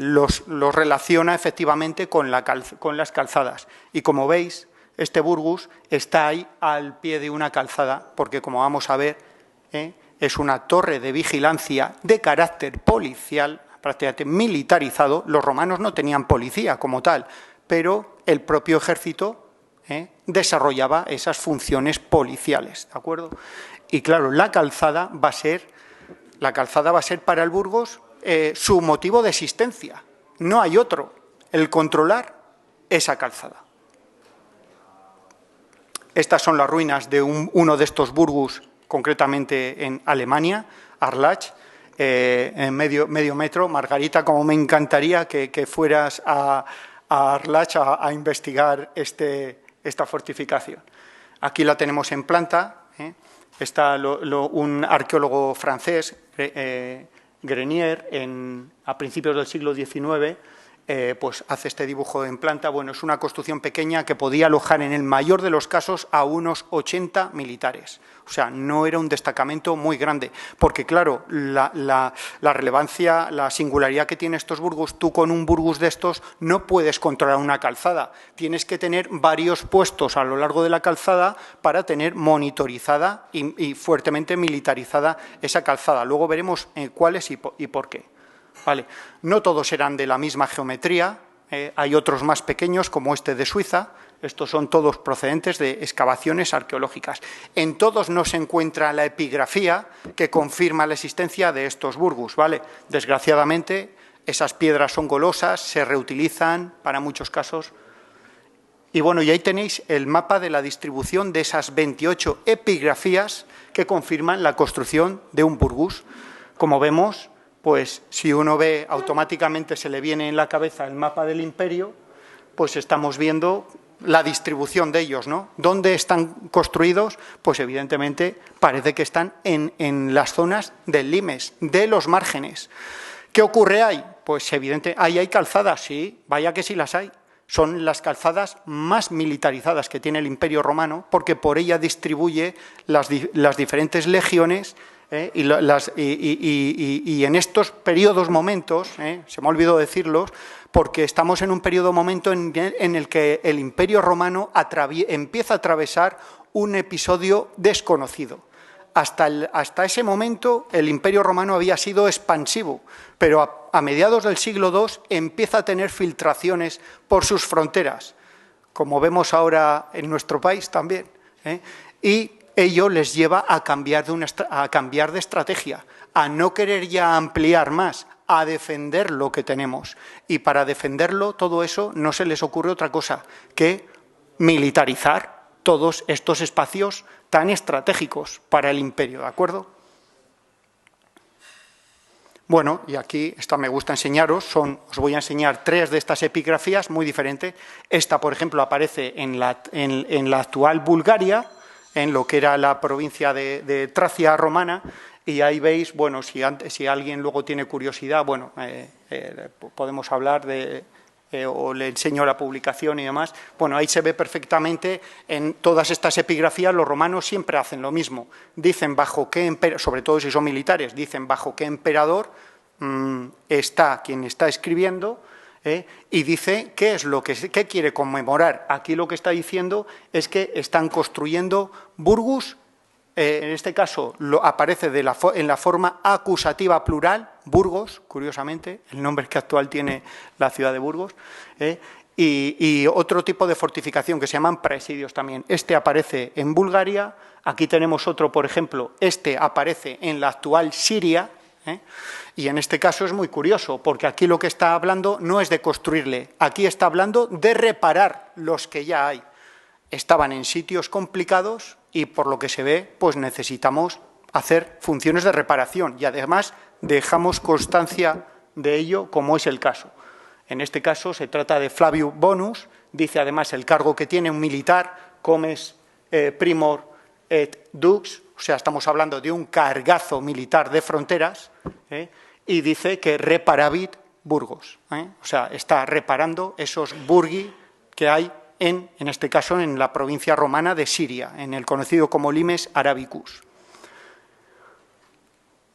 los relaciona efectivamente con las calzadas. Y como veis, este burgus está ahí al pie de una calzada, porque como vamos a ver, es una torre de vigilancia de carácter policial, prácticamente militarizado. Los romanos no tenían policía como tal, pero el propio ejército desarrollaba esas funciones policiales, ¿de acuerdo? Y claro, la calzada va a ser para el burgos su motivo de existencia. No hay otro, el controlar esa calzada. Estas son las ruinas de uno de estos burgus, concretamente en Alemania, Arlach, en medio metro. Margarita, como me encantaría que fueras a Arlach a investigar esta fortificación. Aquí la tenemos en planta. Está un arqueólogo francés, Grenier, a principios del siglo XIX, pues hace este dibujo en planta. Bueno, es una construcción pequeña que podía alojar en el mayor de los casos a unos 80 militares. O sea, no era un destacamento muy grande, porque claro, la relevancia, la singularidad que tiene estos burgus, tú con un burgus de estos no puedes controlar una calzada. Tienes que tener varios puestos a lo largo de la calzada para tener monitorizada y fuertemente militarizada esa calzada. Luego veremos cuáles y por qué. Vale. No todos eran de la misma geometría, hay otros más pequeños como este de Suiza. Estos son todos procedentes de excavaciones arqueológicas. En todos no se encuentra la epigrafía que confirma la existencia de estos burgus, ¿vale? Desgraciadamente, esas piedras son golosas, se reutilizan para muchos casos. Y bueno, y ahí tenéis el mapa de la distribución de esas 28 epigrafías que confirman la construcción de un burgus. Como vemos, pues si uno ve, automáticamente se le viene en la cabeza el mapa del imperio, pues estamos viendo la distribución de ellos, ¿no? ¿Dónde están construidos? Pues evidentemente parece que están en las zonas del limes, de los márgenes. ¿Qué ocurre ahí? Pues evidentemente, ahí hay calzadas, sí, vaya que sí las hay. Son las calzadas más militarizadas que tiene el Imperio Romano, porque por ella distribuye las diferentes legiones y en estos periodos, momentos, se me ha olvidado decirlos, porque estamos en un periodo, momento en el que el Imperio Romano empieza a atravesar un episodio desconocido. Hasta ese momento el Imperio Romano había sido expansivo, pero a mediados del siglo II empieza a tener filtraciones por sus fronteras, como vemos ahora en nuestro país también, y ello les lleva a cambiar de estrategia, a no querer ya ampliar más, a defender lo que tenemos. Y para defenderlo, todo eso, no se les ocurre otra cosa que militarizar todos estos espacios tan estratégicos para el imperio, ¿de acuerdo? Bueno, y aquí, esta me gusta enseñaros, os voy a enseñar 3 de estas epigrafías muy diferentes. Esta, por ejemplo, aparece en la actual Bulgaria, en lo que era la provincia de Tracia romana, y ahí veis, bueno, si alguien luego tiene curiosidad, bueno, podemos hablar o le enseño la publicación y demás. Bueno, ahí se ve perfectamente en todas estas epigrafías, los romanos siempre hacen lo mismo. Dicen bajo qué emperador, sobre todo si son militares, dicen bajo qué emperador está quien está escribiendo, y dice qué es qué quiere conmemorar. Aquí lo que está diciendo es que están construyendo Burgus. En este caso aparece en la forma acusativa plural, Burgos, curiosamente, el nombre que actual tiene la ciudad de Burgos, y otro tipo de fortificación que se llaman presidios también. Este aparece en Bulgaria, aquí tenemos otro, por ejemplo, este aparece en la actual Siria, y en este caso es muy curioso, porque aquí lo que está hablando no es de construirle, aquí está hablando de reparar los que ya hay. Estaban en sitios complicados y por lo que se ve, pues necesitamos hacer funciones de reparación y además dejamos constancia de ello, como es el caso. En este caso se trata de Flavio Bonus, dice además el cargo que tiene un militar, comes primor et dux, o sea, estamos hablando de un cargazo militar de fronteras, y dice que reparavit Burgos, o sea, está reparando esos burgi que hay en este caso, en la provincia romana de Siria, en el conocido como Limes Arabicus.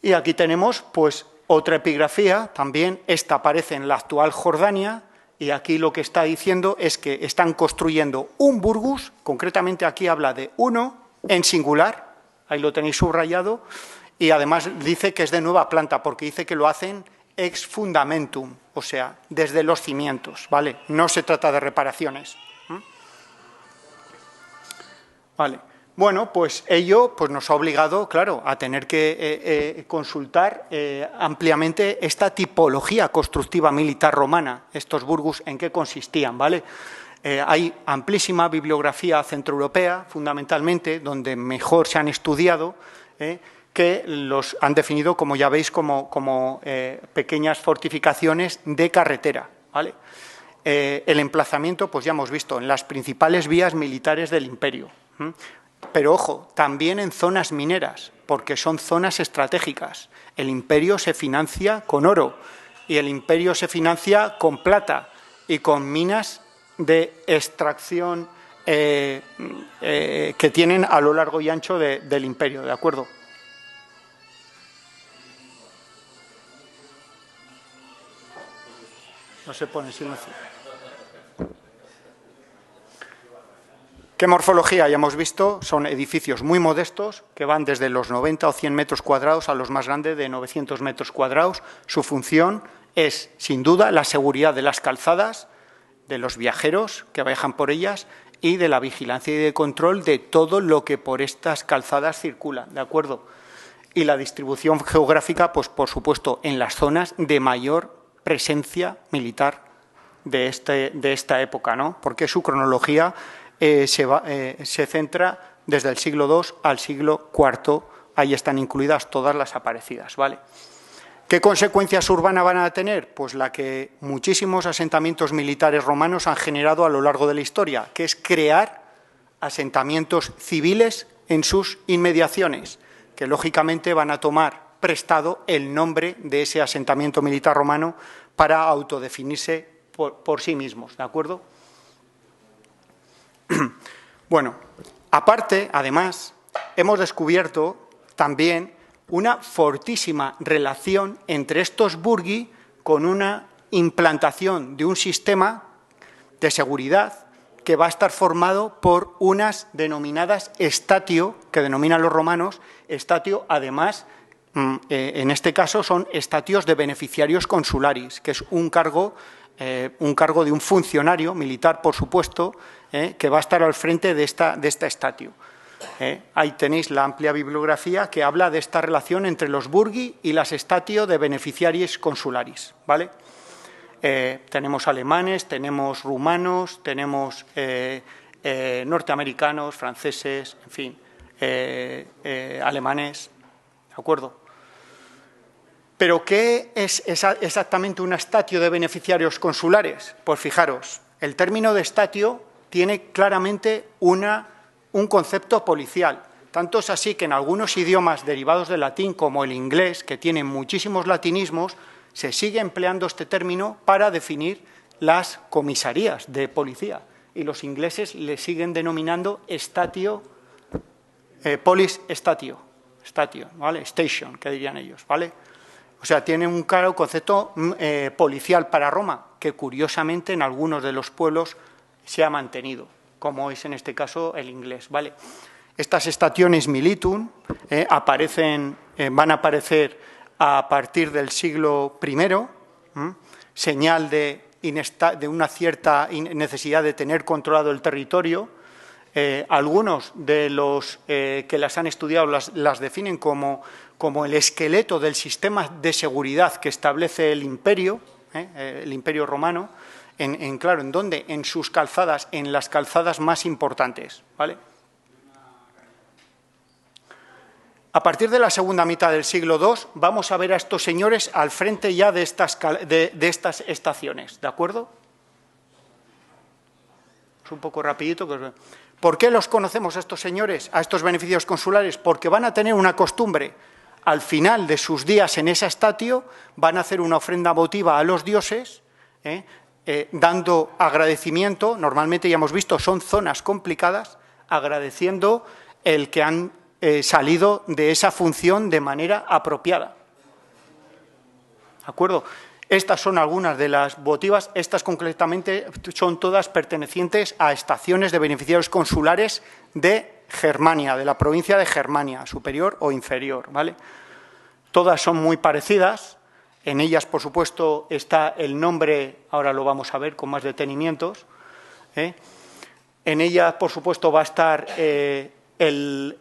Y aquí tenemos, pues, otra epigrafía, también esta aparece en la actual Jordania, y aquí lo que está diciendo es que están construyendo un burgus, concretamente aquí habla de uno, en singular, ahí lo tenéis subrayado, y además dice que es de nueva planta, porque dice que lo hacen ex fundamentum, o sea, desde los cimientos, ¿vale? No se trata de reparaciones. Vale. Bueno, pues ello pues nos ha obligado, claro, a tener que consultar ampliamente esta tipología constructiva militar romana, estos burgus, en qué consistían, ¿vale? Hay amplísima bibliografía centroeuropea, fundamentalmente, donde mejor se han estudiado, que los han definido, como ya veis, como pequeñas fortificaciones de carretera, ¿vale? El emplazamiento, pues ya hemos visto, en las principales vías militares del imperio. Pero, ojo, también en zonas mineras, porque son zonas estratégicas. El imperio se financia con oro y el imperio se financia con plata y con minas de extracción que tienen a lo largo y ancho del imperio, ¿de acuerdo? No se pone en silencio. ¿Qué morfología? Ya hemos visto, son edificios muy modestos que van desde los 90 o 100 metros cuadrados a los más grandes de 900 metros cuadrados. Su función es, sin duda, la seguridad de las calzadas, de los viajeros que viajan por ellas y de la vigilancia y de control de todo lo que por estas calzadas circula, ¿de acuerdo? Y la distribución geográfica, pues por supuesto, en las zonas de mayor presencia militar de esta época, ¿no? Porque su cronología se centra desde el siglo II al siglo IV, ahí están incluidas todas las aparecidas, ¿vale? ¿Qué consecuencias urbanas van a tener? Pues la que muchísimos asentamientos militares romanos han generado a lo largo de la historia, que es crear asentamientos civiles en sus inmediaciones, que lógicamente van a tomar prestado el nombre de ese asentamiento militar romano para autodefinirse por sí mismos, ¿de acuerdo? Bueno, aparte, además, hemos descubierto también una fortísima relación entre estos burghi con una implantación de un sistema de seguridad que va a estar formado por unas denominadas estatio, que denominan los romanos, estatio, además, en este caso son estatios de beneficiarios consularis, que es un cargo de un funcionario militar, por supuesto, que va a estar al frente de esta estatio. Ahí tenéis la amplia bibliografía que habla de esta relación entre los burghi y las estatio de beneficiaries consularis, ¿vale? Tenemos alemanes, tenemos rumanos, tenemos norteamericanos, franceses, en fin, alemanes, ¿de acuerdo? ¿Pero qué es exactamente un estatio de beneficiarios consulares? Pues fijaros, el término de estatio tiene claramente un concepto policial. Tanto es así que en algunos idiomas derivados del latín, como el inglés, que tienen muchísimos latinismos, se sigue empleando este término para definir las comisarías de policía. Y los ingleses le siguen denominando estatio, polis estatio, ¿vale? Station, que dirían ellos, ¿vale? O sea, tiene un claro concepto policial para Roma, que curiosamente en algunos de los pueblos se ha mantenido, como es en este caso el inglés, ¿vale? Estas stationes militum van a aparecer a partir del siglo I, señal de una cierta necesidad de tener controlado el territorio. Algunos de los que las han estudiado las definen como el esqueleto del sistema de seguridad que establece el imperio romano. Claro, ¿en dónde? En sus calzadas, en las calzadas más importantes, ¿vale? A partir de la segunda mitad del siglo II vamos a ver a estos señores al frente ya de estas estaciones, ¿de acuerdo? Es un poco rapidito. ¿Por qué los conocemos a estos señores, a estos beneficios consulares? Porque van a tener una costumbre. Al final de sus días en esa estatio van a hacer una ofrenda votiva a los dioses, dando agradecimiento. Normalmente, ya hemos visto, son zonas complicadas, agradeciendo el que han salido de esa función de manera apropiada. ¿De acuerdo? Estas son algunas de las votivas. Estas concretamente son todas pertenecientes a estaciones de beneficiarios consulares de Germania, de la provincia de Germania, superior o inferior, ¿vale? Todas son muy parecidas. En ellas, por supuesto, está el nombre, ahora lo vamos a ver con más detenimientos. En ellas, por supuesto, va a estar el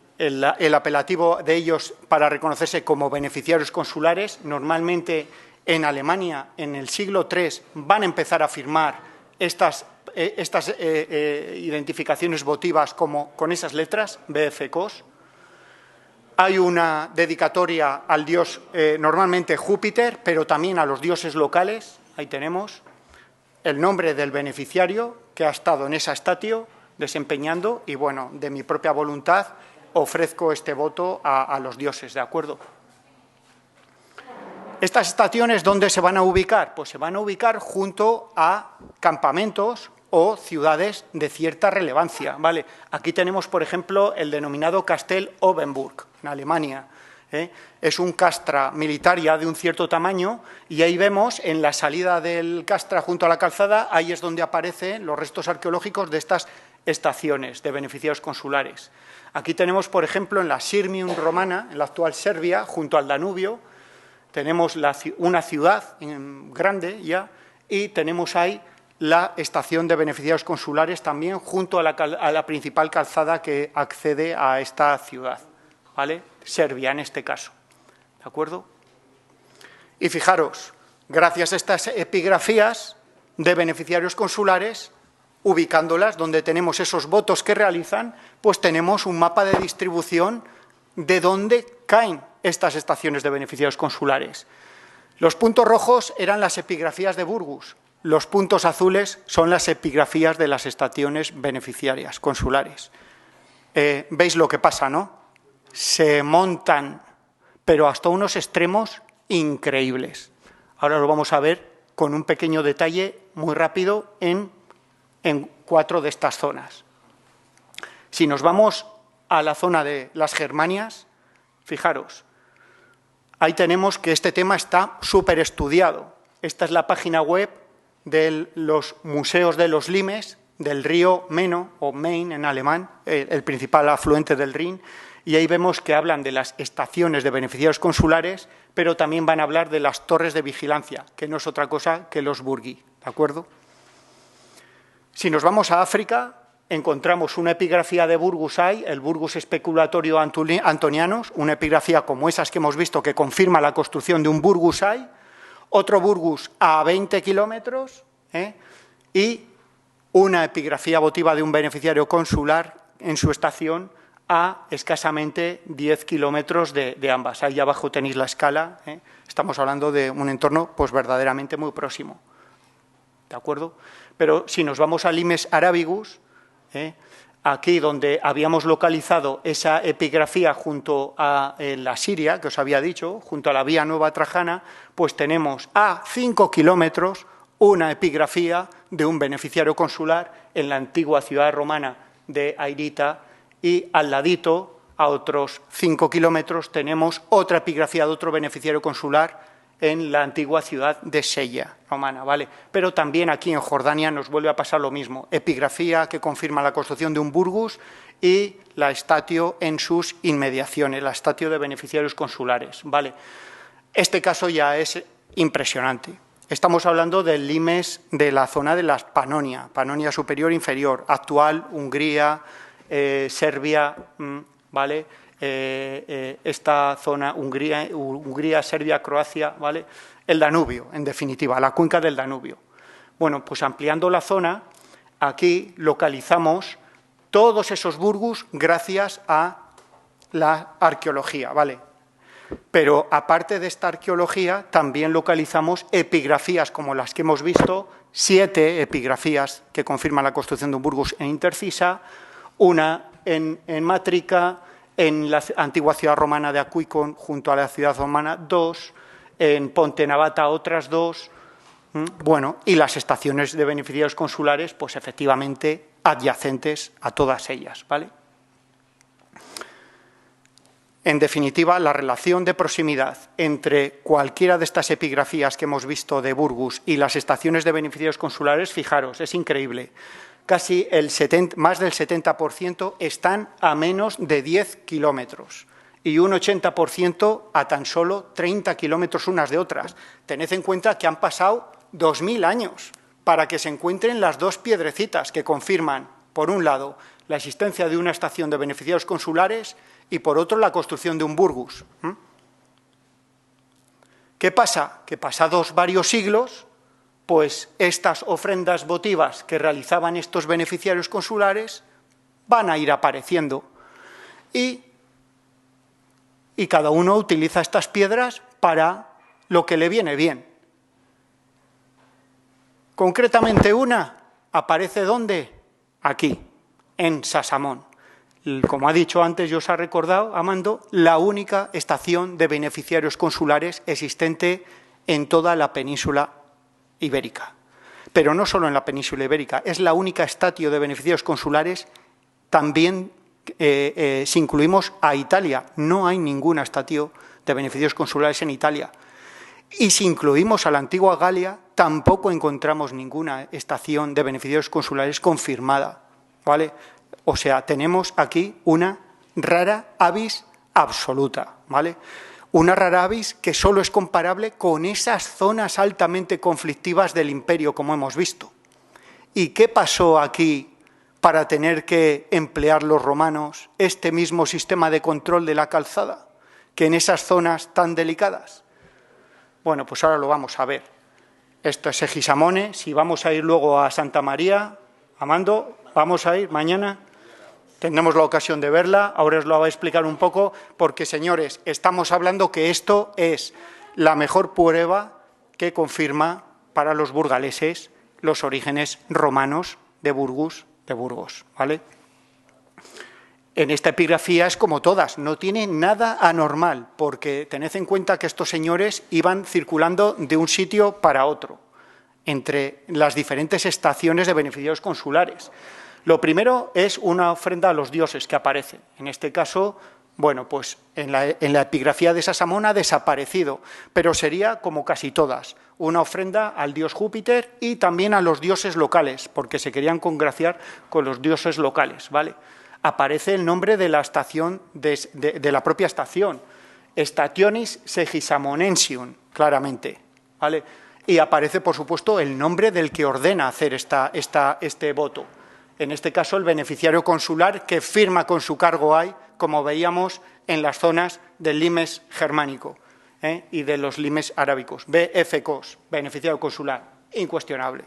apelativo de ellos para reconocerse como beneficiarios consulares. Normalmente en Alemania, en el siglo III, van a empezar a firmar estas identificaciones votivas con esas letras, BFCOS. Hay una dedicatoria al dios, normalmente Júpiter, pero también a los dioses locales. Ahí tenemos el nombre del beneficiario que ha estado en esa estatio desempeñando y, bueno, de mi propia voluntad ofrezco este voto a los dioses, ¿de acuerdo? ¿Estas estaciones dónde se van a ubicar? Pues se van a ubicar junto a campamentos o ciudades de cierta relevancia, ¿vale? Aquí tenemos, por ejemplo, el denominado Castel Obenburg, en Alemania. Es un castra militar ya de un cierto tamaño y ahí vemos en la salida del castra junto a la calzada, ahí es donde aparecen los restos arqueológicos de estas estaciones de beneficiarios consulares. Aquí tenemos, por ejemplo, en la Sirmium romana, en la actual Serbia, junto al Danubio, tenemos una ciudad grande ya y tenemos ahí la estación de beneficiarios consulares también junto a la principal calzada que accede a esta ciudad, ¿vale? Serbia en este caso, ¿de acuerdo? Y fijaros, gracias a estas epigrafías de beneficiarios consulares, ubicándolas donde tenemos esos votos que realizan, pues tenemos un mapa de distribución de dónde caen estas estaciones de beneficiarios consulares. Los puntos rojos eran las epigrafías de Burgos, los puntos azules son las epigrafías de las estaciones beneficiarias consulares. ¿Veis lo que pasa, no? Se montan, pero hasta unos extremos increíbles. Ahora lo vamos a ver con un pequeño detalle muy rápido en 4 de estas zonas. Si nos vamos a la zona de las Germanias, fijaros, ahí tenemos que este tema está súper estudiado. Esta es la página web de los museos de los limes, del río Meno, o Main en alemán, el principal afluente del Rin, y ahí vemos que hablan de las estaciones de beneficiarios consulares, pero también van a hablar de las torres de vigilancia, que no es otra cosa que los burgui, ¿de acuerdo? Si nos vamos a África, encontramos una epigrafía de Burgos hay, el Burgos Speculatorio Antonianus, una epigrafía como esas que hemos visto que confirma la construcción de un Burgos hay, otro Burgos a 20 kilómetros y una epigrafía votiva de un beneficiario consular en su estación a escasamente 10 kilómetros de ambas. Ahí abajo tenéis la escala, estamos hablando de un entorno pues verdaderamente muy próximo, ¿de acuerdo? Pero si nos vamos a Limes Arabicus, aquí donde habíamos localizado esa epigrafía junto a la Siria, que os había dicho, junto a la Vía Nueva Trajana, pues tenemos a 5 kilómetros una epigrafía de un beneficiario consular en la antigua ciudad romana de Airita y al ladito, a otros 5 kilómetros, tenemos otra epigrafía de otro beneficiario consular en la antigua ciudad de Sheia, romana, ¿vale? Pero también aquí en Jordania nos vuelve a pasar lo mismo. Epigrafía que confirma la construcción de un burgus y la estatio en sus inmediaciones, la estatio de beneficiarios consulares, ¿vale? Este caso ya es impresionante. Estamos hablando del limes de la zona de la Panonia, Panonia superior e inferior, actual Hungría, Serbia, ¿vale? Esta zona, Hungría, Serbia, Croacia, ¿vale? El Danubio, en definitiva, la cuenca del Danubio. Bueno, pues ampliando la zona, aquí localizamos todos esos burgos gracias a la arqueología, ¿vale? Pero aparte de esta arqueología, también localizamos epigrafías como las que hemos visto, 7 epigrafías que confirman la construcción de un burgos en Intercisa, una en Matrica, en la antigua ciudad romana de Acuicon, junto a la ciudad romana, 2, en Ponte Navata otras 2, bueno, y las estaciones de beneficiarios consulares, pues efectivamente adyacentes a todas ellas, ¿vale? En definitiva, la relación de proximidad entre cualquiera de estas epigrafías que hemos visto de Burgos y las estaciones de beneficiarios consulares, fijaros, es increíble. Casi más del 70% están a menos de 10 kilómetros y un 80% a tan solo 30 kilómetros unas de otras. Tened en cuenta que han pasado 2000 años para que se encuentren las dos piedrecitas que confirman, por un lado, la existencia de una estación de beneficiarios consulares y, por otro, la construcción de un burgos. ¿Qué pasa? Que pasados varios siglos, pues estas ofrendas votivas que realizaban estos beneficiarios consulares van a ir apareciendo y cada uno utiliza estas piedras para lo que le viene bien. Concretamente una aparece ¿dónde? Aquí, en Sasamón. Como ha dicho antes y os ha recordado, Amando, la única estación de beneficiarios consulares existente en toda la península ibérica. Pero no solo en la península ibérica, es la única estatio de beneficiarios consulares también si incluimos a Italia. No hay ninguna estatio de beneficiarios consulares en Italia. Y si incluimos a la antigua Galia, tampoco encontramos ninguna estación de beneficiarios consulares confirmada, ¿vale? O sea, tenemos aquí una rara avis absoluta, ¿vale? Una rara avis que solo es comparable con esas zonas altamente conflictivas del imperio, como hemos visto. ¿Y qué pasó aquí para tener que emplear los romanos este mismo sistema de control de la calzada, que en esas zonas tan delicadas? Bueno, pues ahora lo vamos a ver. Esto es Segisamone. Si vamos a ir luego a Santa María, Amando, vamos a ir mañana. Tendremos la ocasión de verla, ahora os lo voy a explicar un poco, porque, señores, estamos hablando que esto es la mejor prueba que confirma para los burgaleses los orígenes romanos de Burgos, ¿vale? En esta epigrafía es como todas, no tiene nada anormal, porque tened en cuenta que estos señores iban circulando de un sitio para otro, entre las diferentes estaciones de beneficiarios consulares. Lo primero es una ofrenda a los dioses que aparece. En este caso, Bueno, pues en la epigrafía de Sasamón ha desaparecido, pero sería como casi todas, una ofrenda al dios Júpiter y también a los dioses locales, porque se querían congraciar con los dioses locales, ¿vale? Aparece el nombre de la estación, de la propia estación, Stationis Segisamonensium, claramente, ¿vale? Y aparece, por supuesto, el nombre del que ordena hacer este voto. En este caso, el beneficiario consular que firma con su cargo hay, como veíamos en las zonas del limes germánico y de los limes arábicos. BFCOS, beneficiario consular, incuestionable.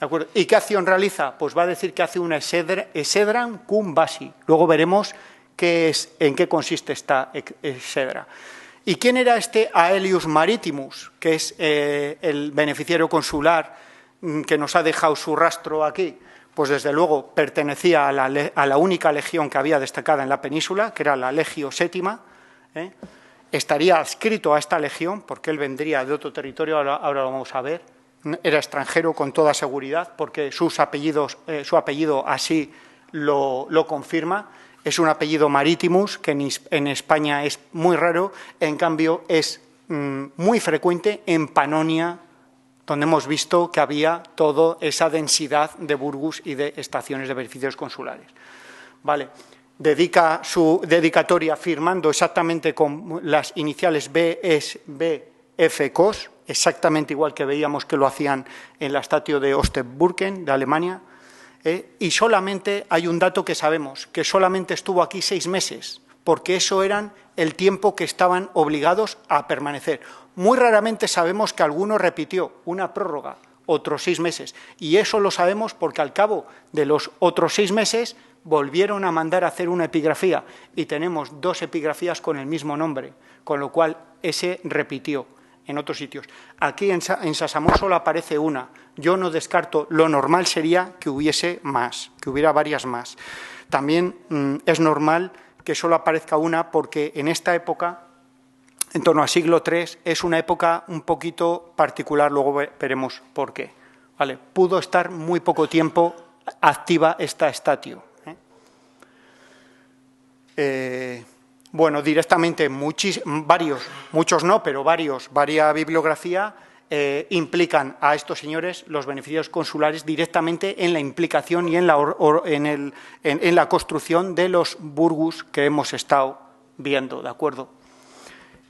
¿De acuerdo? ¿Y qué acción realiza? Pues va a decir que hace una exedran cum basi. Luego veremos en qué consiste esta exedra. ¿Y quién era este Aelius Maritimus, que es el beneficiario consular que nos ha dejado su rastro aquí? Pues desde luego pertenecía a la única legión que había destacada en la península, que era la Legio Sétima. Estaría adscrito a esta legión, porque él vendría de otro territorio, ahora lo vamos a ver. Era extranjero con toda seguridad, porque su apellido así lo confirma. Es un apellido Maritimus, que en España es muy raro, en cambio es muy frecuente en Panonia, donde hemos visto que había toda esa densidad de burgus y de estaciones de beneficios consulares. Vale. Dedica su dedicatoria firmando exactamente con las iniciales BFCOS, exactamente igual que veíamos que lo hacían en la statio de Osterburken, de Alemania, y solamente hay un dato que sabemos, que solamente estuvo aquí 6 meses, porque eso eran el tiempo que estaban obligados a permanecer. Muy raramente sabemos que alguno repitió una prórroga, otros 6 meses, y eso lo sabemos porque al cabo de los otros 6 meses volvieron a mandar a hacer una epigrafía y tenemos 2 epigrafías con el mismo nombre, con lo cual ese repitió en otros sitios. Aquí en Sasamón solo aparece una. Yo no descarto, lo normal sería que hubiese más, que hubiera varias más. También es normal que solo aparezca una porque en esta época, en torno al siglo III, es una época un poquito particular, luego veremos por qué. ¿Vale? Pudo estar muy poco tiempo activa esta statio. Bueno, directamente muchos no, pero varias bibliografía implican a estos señores, los beneficiarios consulares, directamente en la implicación y en la construcción de los burgus que hemos estado viendo, ¿de acuerdo?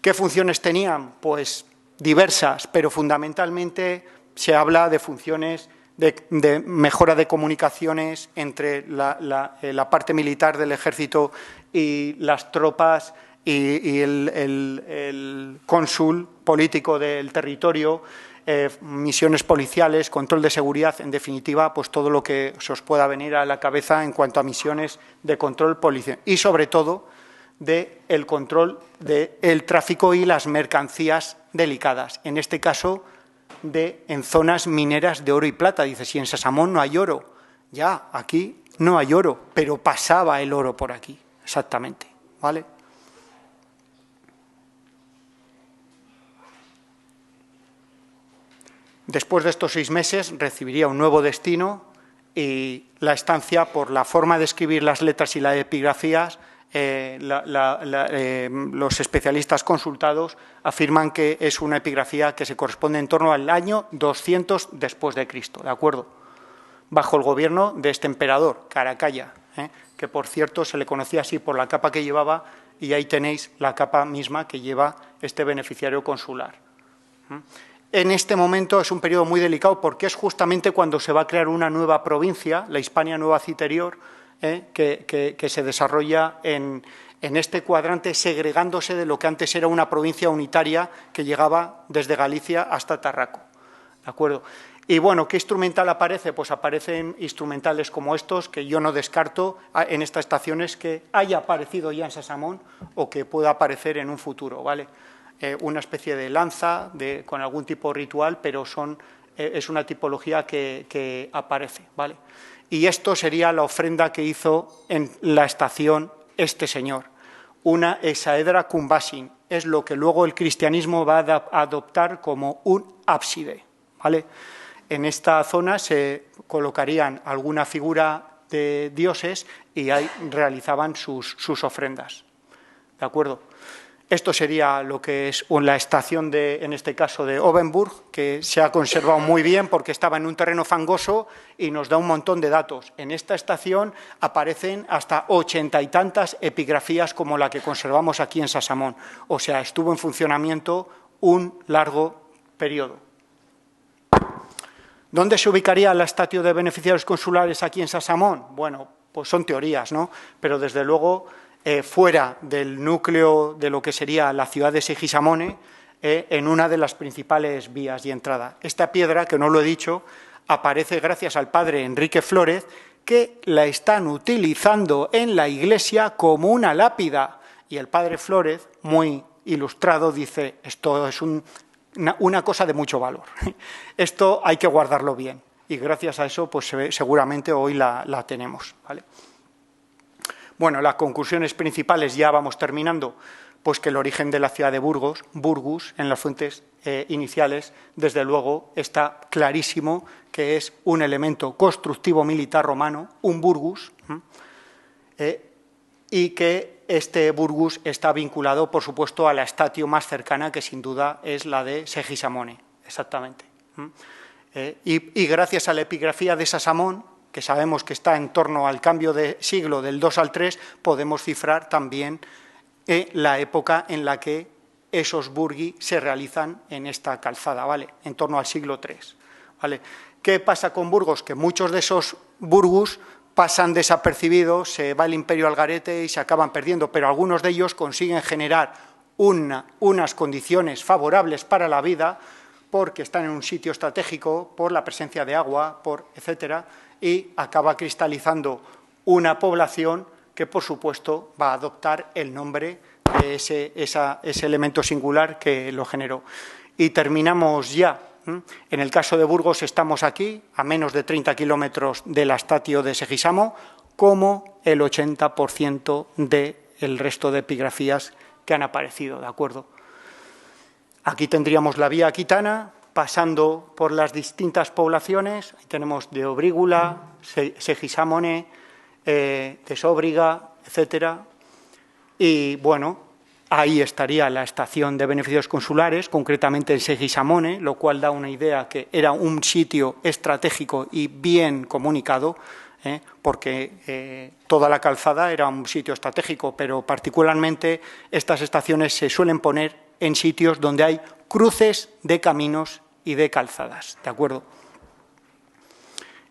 ¿Qué funciones tenían? Pues diversas, pero fundamentalmente se habla de funciones de mejora de comunicaciones entre la parte militar del ejército y las tropas y el cónsul político del territorio, misiones policiales, control de seguridad, en definitiva, pues todo lo que se os pueda venir a la cabeza en cuanto a misiones de control policial y sobre todo del control del tráfico y las mercancías delicadas, en este caso en zonas mineras de oro y plata. Dice, si en Sasamón no hay oro, ya, aquí no hay oro, pero pasaba el oro por aquí, exactamente, ¿vale? Después de estos 6 meses recibiría un nuevo destino y la estancia, por la forma de escribir las letras y las epigrafías, los especialistas consultados afirman que es una epigrafía que se corresponde en torno al año 200 después de Cristo, ¿de acuerdo? Bajo el gobierno de este emperador, Caracalla, que por cierto se le conocía así por la capa que llevaba, y ahí tenéis la capa misma que lleva este beneficiario consular. En este momento es un periodo muy delicado porque es justamente cuando se va a crear una nueva provincia, la Hispania Nueva Citerior, que se desarrolla en este cuadrante, segregándose de lo que antes era una provincia unitaria que llegaba desde Galicia hasta Tarraco. ¿De acuerdo? Y bueno, ¿qué instrumental aparece? Pues aparecen instrumentales como estos, que yo no descarto en estas estaciones que haya aparecido ya en Sasamón o que pueda aparecer en un futuro, ¿vale? Una especie de lanza con algún tipo ritual, pero es una tipología que aparece, ¿vale? Y esto sería la ofrenda que hizo en la estación este señor, una exaedra cum basin, es lo que luego el cristianismo va a adoptar como un ábside, ¿vale? En esta zona se colocarían alguna figura de dioses y ahí realizaban sus ofrendas. ¿de acuerdo? Esto sería lo que es la estación en este caso, de Obenburg, que se ha conservado muy bien porque estaba en un terreno fangoso y nos da un montón de datos. En esta estación aparecen hasta 80 y tantas epigrafías como la que conservamos aquí en Sasamón. O sea, estuvo en funcionamiento un largo periodo. ¿Dónde se ubicaría la estatua de beneficiarios consulares aquí en Sasamón? Bueno, pues son teorías, ¿no? Pero desde luego fuera del núcleo de lo que sería la ciudad de Segisamone, en una de las principales vías y entrada. Esta piedra, que no lo he dicho, aparece gracias al padre Enrique Flórez, que la están utilizando en la iglesia como una lápida. Y el padre Flórez, muy ilustrado, dice, esto es una cosa de mucho valor. Esto hay que guardarlo bien. Y gracias a eso, pues seguramente hoy la tenemos, ¿vale? Bueno, las conclusiones principales, ya vamos terminando, pues que el origen de la ciudad de Burgus, en las fuentes iniciales, desde luego está clarísimo que es un elemento constructivo militar romano, un Burgus, y que este Burgus está vinculado, por supuesto, a la statio más cercana, que sin duda es la de Segisamone, exactamente. Y gracias a la epigrafía de Sasamón, que sabemos que está en torno al cambio de siglo del 2 al 3, podemos cifrar también la época en la que esos burgi se realizan en esta calzada, ¿vale? En torno al siglo III, ¿vale? ¿Qué pasa con Burgos? Que muchos de esos burgus pasan desapercibidos, se va el imperio al garete y se acaban perdiendo, pero algunos de ellos consiguen generar unas condiciones favorables para la vida porque están en un sitio estratégico, por la presencia de agua, etcétera, y acaba cristalizando una población que, por supuesto, va a adoptar el nombre de ese elemento singular que lo generó. Y terminamos ya. En el caso de Burgos estamos aquí, a menos de 30 kilómetros del statio de Segisamo, como el 80% del resto de epigrafías que han aparecido, ¿de acuerdo? Aquí tendríamos la vía aquitana, pasando por las distintas poblaciones. Ahí tenemos de Obrígula, Segisamone, Tesóbriga, etcétera. Y, bueno, ahí estaría la estación de beneficios consulares, concretamente en Segisamone, lo cual da una idea que era un sitio estratégico y bien comunicado, porque toda la calzada era un sitio estratégico, pero particularmente estas estaciones se suelen poner en sitios donde hay cruces de caminos y de calzadas, ¿de acuerdo?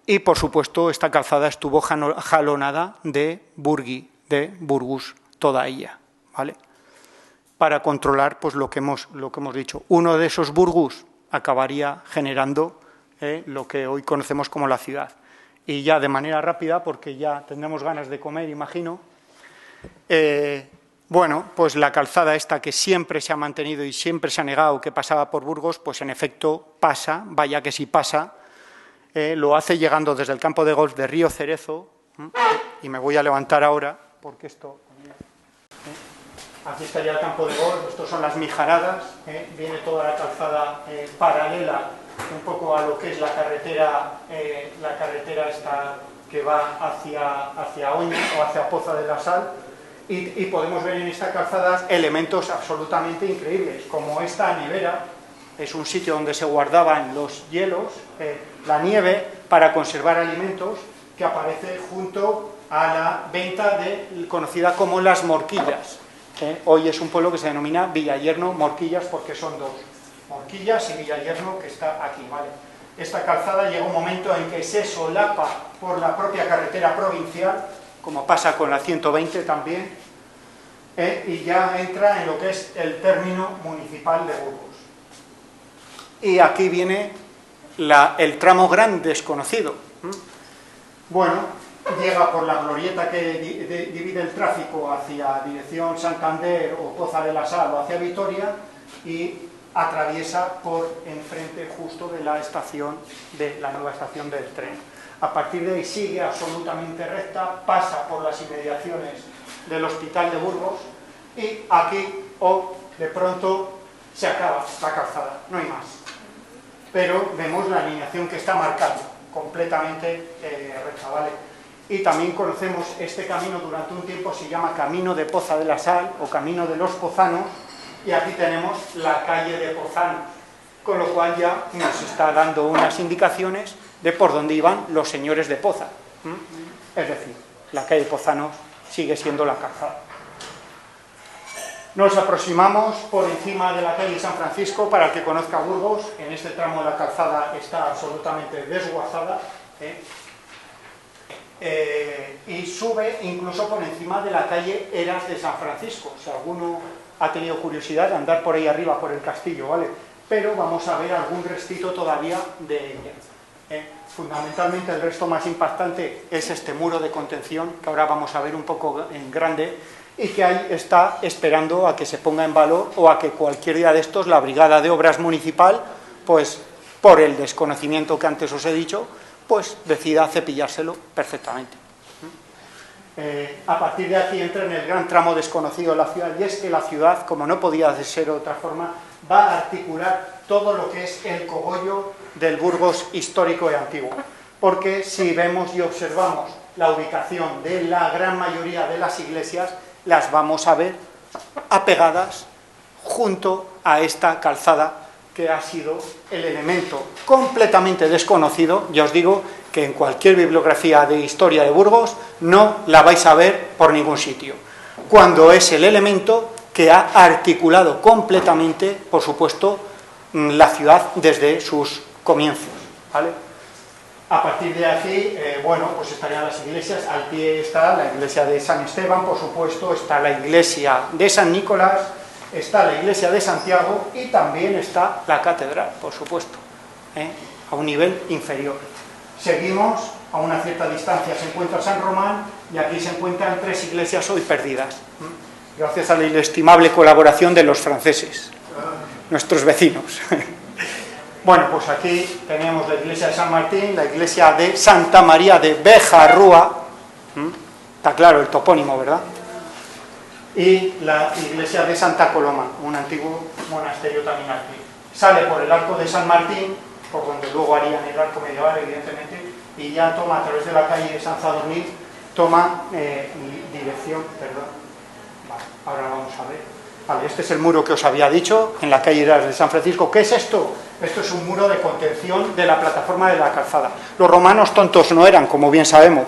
Y, por supuesto, esta calzada estuvo jalonada de Burgus, toda ella, ¿vale? Para controlar, pues, lo que hemos dicho. Uno de esos Burgus acabaría generando lo que hoy conocemos como la ciudad. Y ya de manera rápida, porque ya tendremos ganas de comer, imagino, bueno, pues la calzada esta que siempre se ha mantenido y siempre se ha negado que pasaba por Burgos, pues en efecto pasa, vaya que sí pasa, lo hace llegando desde el campo de golf de Río Cerezo, y me voy a levantar ahora, porque esto... Aquí estaría el campo de golf, estos son las Mijaradas, viene toda la calzada paralela un poco a lo que es la carretera esta que va hacia Oña o hacia Poza de la Sal, y podemos ver en esta calzada elementos absolutamente increíbles, como esta nevera. Es un sitio donde se guardaban los hielos, la nieve, para conservar alimentos, que aparece junto a la venta conocida como Las Morquillas. Hoy es un pueblo que se denomina Villayerno Morquillas, porque son dos, Morquillas y Villayerno, que está aquí, ¿vale? Esta calzada llega un momento en que se solapa por la propia carretera provincial, como pasa con la 120 también, y ya entra en lo que es el término municipal de Burgos. Y aquí viene el tramo gran desconocido. Bueno, llega por la glorieta que divide el tráfico hacia dirección Santander o Poza de la Sal o hacia Vitoria, y atraviesa por enfrente justo de la nueva estación del tren. A partir de ahí sigue absolutamente recta, pasa por las inmediaciones del Hospital de Burgos, y aquí, de pronto, se acaba la calzada, no hay más. Pero vemos la alineación que está marcada, completamente recta, ¿vale? y también conocemos este camino durante un tiempo, se llama Camino de Poza de la Sal o Camino de los Pozanos, y aquí tenemos la calle de Pozanos, con lo cual ya nos está dando unas indicaciones de por dónde iban los señores de Poza. Es decir, la calle Pozanos sigue siendo la calzada. Nos aproximamos por encima de la calle San Francisco. Para el que conozca Burgos, en este tramo de la calzada está absolutamente desguazada, y sube incluso por encima de la calle Eras de San Francisco. Si alguno ha tenido curiosidad de andar por ahí arriba, por el castillo, ¿vale? Pero vamos a ver algún restito todavía de ella. Fundamentalmente el resto más impactante es este muro de contención, que ahora vamos a ver un poco en grande, y que ahí está esperando a que se ponga en valor o a que cualquier día de estos la Brigada de Obras Municipal, pues por el desconocimiento que antes os he dicho, pues decida cepillárselo perfectamente. A partir de aquí entra en el gran tramo desconocido de la ciudad, y es que la ciudad, como no podía ser de otra forma, va a articular todo lo que es el cogollo del Burgos histórico y antiguo. Porque si vemos y observamos la ubicación de la gran mayoría de las iglesias, las vamos a ver apegadas junto a esta calzada, que ha sido el elemento completamente desconocido. Ya os digo que en cualquier bibliografía de historia de Burgos no la vais a ver por ningún sitio, cuando es el elemento que ha articulado completamente, por supuesto, la ciudad desde sus comienzos, ¿vale? A partir de aquí, bueno, pues estarían las iglesias. Al pie está la iglesia de San Esteban, por supuesto, está la iglesia de San Nicolás, está la iglesia de Santiago y también está la catedral, por supuesto, a un nivel inferior. Seguimos, a una cierta distancia se encuentra San Román, y aquí se encuentran 3 iglesias hoy perdidas, gracias a la inestimable colaboración de los franceses, nuestros vecinos. Bueno, pues aquí tenemos la iglesia de San Martín, la iglesia de Santa María de Bejarrúa, está claro el topónimo, ¿verdad? Y la iglesia de Santa Coloma, un antiguo monasterio también aquí. Sale por el arco de San Martín, por donde luego harían el arco medieval, evidentemente, y ya toma a través de la calle de San Sadurní, toma dirección, perdón, vale, ahora vamos a ver. Vale, este es el muro que os había dicho, en la calle de San Francisco. ¿Qué es esto? Esto es un muro de contención de la plataforma de la calzada. Los romanos tontos no eran, como bien sabemos,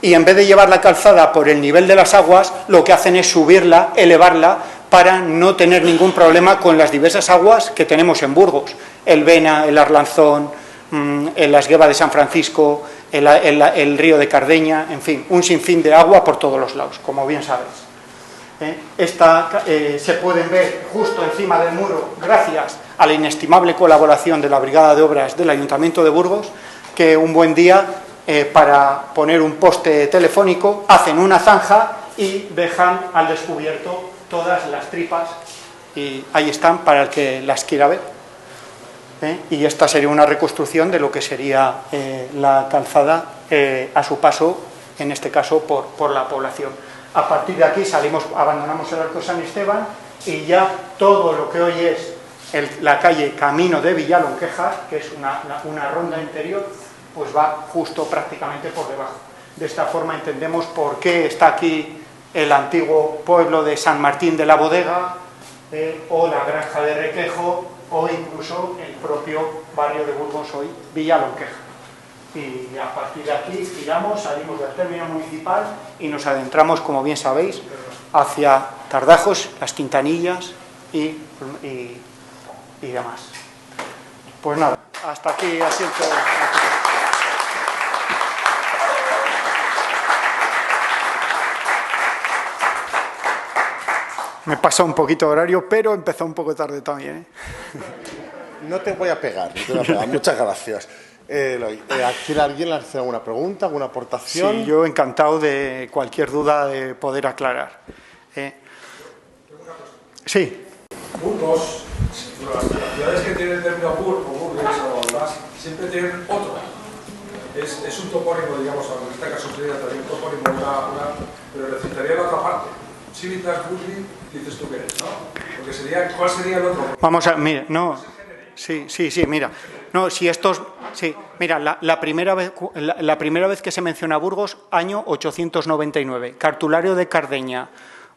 y en vez de llevar la calzada por el nivel de las aguas, lo que hacen es subirla, elevarla, para no tener ningún problema con las diversas aguas que tenemos en Burgos. El Vena, el Arlanzón, la Esgueva de San Francisco, el río de Cardeña, en fin, un sinfín de agua por todos los lados, como bien sabéis. Se pueden ver justo encima del muro, gracias a la inestimable colaboración de la Brigada de Obras del Ayuntamiento de Burgos, que un buen día, para poner un poste telefónico, hacen una zanja y dejan al descubierto todas las tripas, y ahí están para el que las quiera ver. Y esta sería una reconstrucción de lo que sería la calzada a su paso, en este caso por la población. A partir de aquí salimos, abandonamos el arco San Esteban, y ya todo lo que hoy es la calle Camino de Villalonquejas, que es una ronda interior, pues va justo prácticamente por debajo. De esta forma entendemos por qué está aquí el antiguo pueblo de San Martín de la Bodega, o la Granja de Requejo, o incluso el propio barrio de Burgos hoy, Villalonqueja. Y a partir de aquí giramos, salimos del término municipal y nos adentramos, como bien sabéis, hacia Tardajos, las Quintanillas y demás. Pues nada, hasta aquí ha sido todo. Me pasa un poquito de horario, pero empezó un poco tarde también, No te voy a pegar, muchas gracias. ¿Quiere alguien le hacer alguna pregunta, alguna aportación? Sí, yo encantado de cualquier duda de poder aclarar. Sí. Burgos, las ciudades que tienen el término Burgos o demás, siempre tienen otro. Es un topónimo, digamos, en este caso sería también un topónimo, pero necesitaría la otra parte. Civitas Burgi, dices tú que eres, ¿no? Porque sería, ¿cuál sería el otro? Vamos a, mire, no. sí, mira. No, si estos... Sí, mira, la primera vez que se menciona Burgos, año 899, cartulario de Cardeña,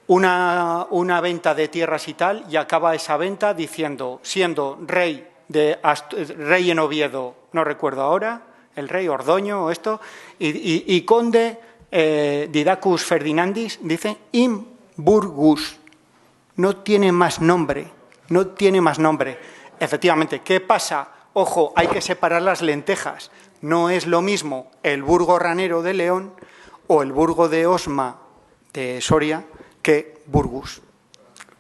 una venta de tierras y tal, y acaba esa venta diciendo, siendo rey en Oviedo, no recuerdo ahora, el rey Ordoño o esto, y conde Didacus Ferdinandis, dice, in Burgus, no tiene más nombre, no tiene más nombre. Efectivamente, ¿qué pasa? Ojo, hay que separar las lentejas. No es lo mismo el Burgo Ranero de León o el Burgo de Osma de Soria que Burgus.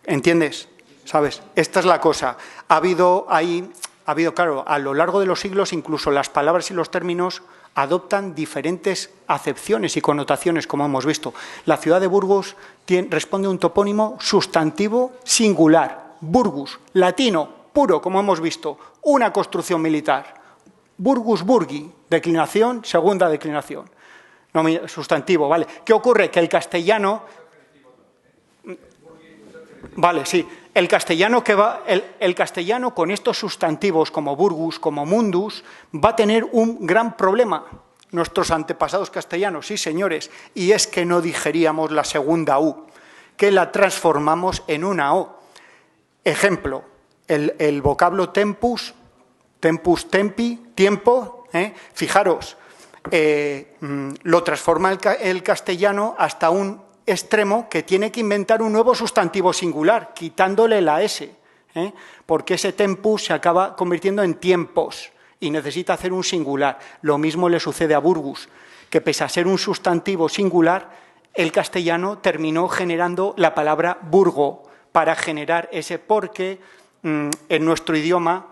¿Entiendes? ¿Sabes? Esta es la cosa. Ha habido, claro, a lo largo de los siglos, incluso las palabras y los términos adoptan diferentes acepciones y connotaciones, como hemos visto. La ciudad de Burgos responde a un topónimo sustantivo singular. Burgus, latino, puro, como hemos visto, una construcción militar. Burgus burgi, declinación, segunda declinación. Sustantivo, ¿vale? ¿Qué ocurre? Que el castellano... Vale, sí. El castellano con estos sustantivos como burgus, como mundus, va a tener un gran problema. Nuestros antepasados castellanos, sí señores, y es que no digeríamos la segunda U, que la transformamos en una O. Ejemplo, el vocablo tempus, tempi, tiempo, fijaros, lo transforma el castellano hasta un extremo que tiene que inventar un nuevo sustantivo singular, quitándole la S, porque ese tempus se acaba convirtiendo en tiempos y necesita hacer un singular. Lo mismo le sucede a Burgus, que pese a ser un sustantivo singular, el castellano terminó generando la palabra burgo para generar ese, porque en nuestro idioma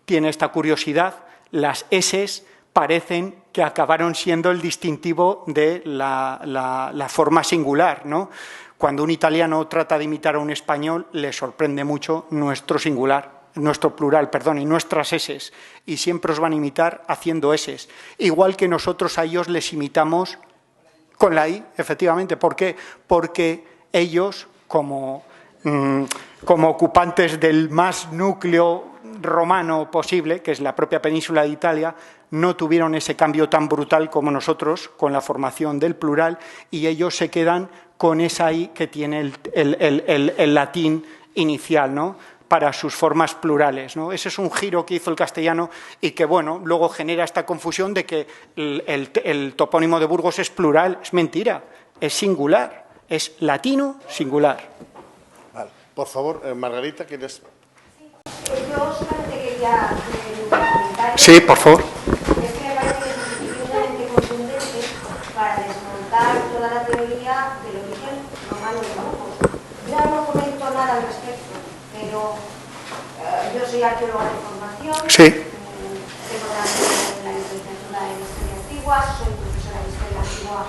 tiene esta curiosidad, las S parecen que acabaron siendo el distintivo de la forma singular, ¿no? Cuando un italiano trata de imitar a un español, le sorprende mucho nuestro singular, nuestro plural, perdón, y nuestras eses, y siempre os van a imitar haciendo eses. Igual que nosotros a ellos les imitamos con la I, efectivamente. ¿Por qué? Porque ellos, como ocupantes del más núcleo romano posible, que es la propia península de Italia, no tuvieron ese cambio tan brutal como nosotros, con la formación del plural, y ellos se quedan con esa I que tiene el latín inicial, ¿no?, para sus formas plurales, ¿no? Ese es un giro que hizo el castellano y que, bueno, luego genera esta confusión de que el topónimo de Burgos es plural. Es mentira, es singular, es latino singular. Vale. Por favor, Margarita, ¿quieres...? Yo solamente quería comentar... Sí, por favor. Es que me parece que es suficientemente contundente para desmontar toda la teoría del origen romano de Burgos. Ya no comento nada al respecto, pero yo soy arqueóloga de formación, sí. Tengo la licenciatura en Historia Antigua, soy profesora de Historia Antigua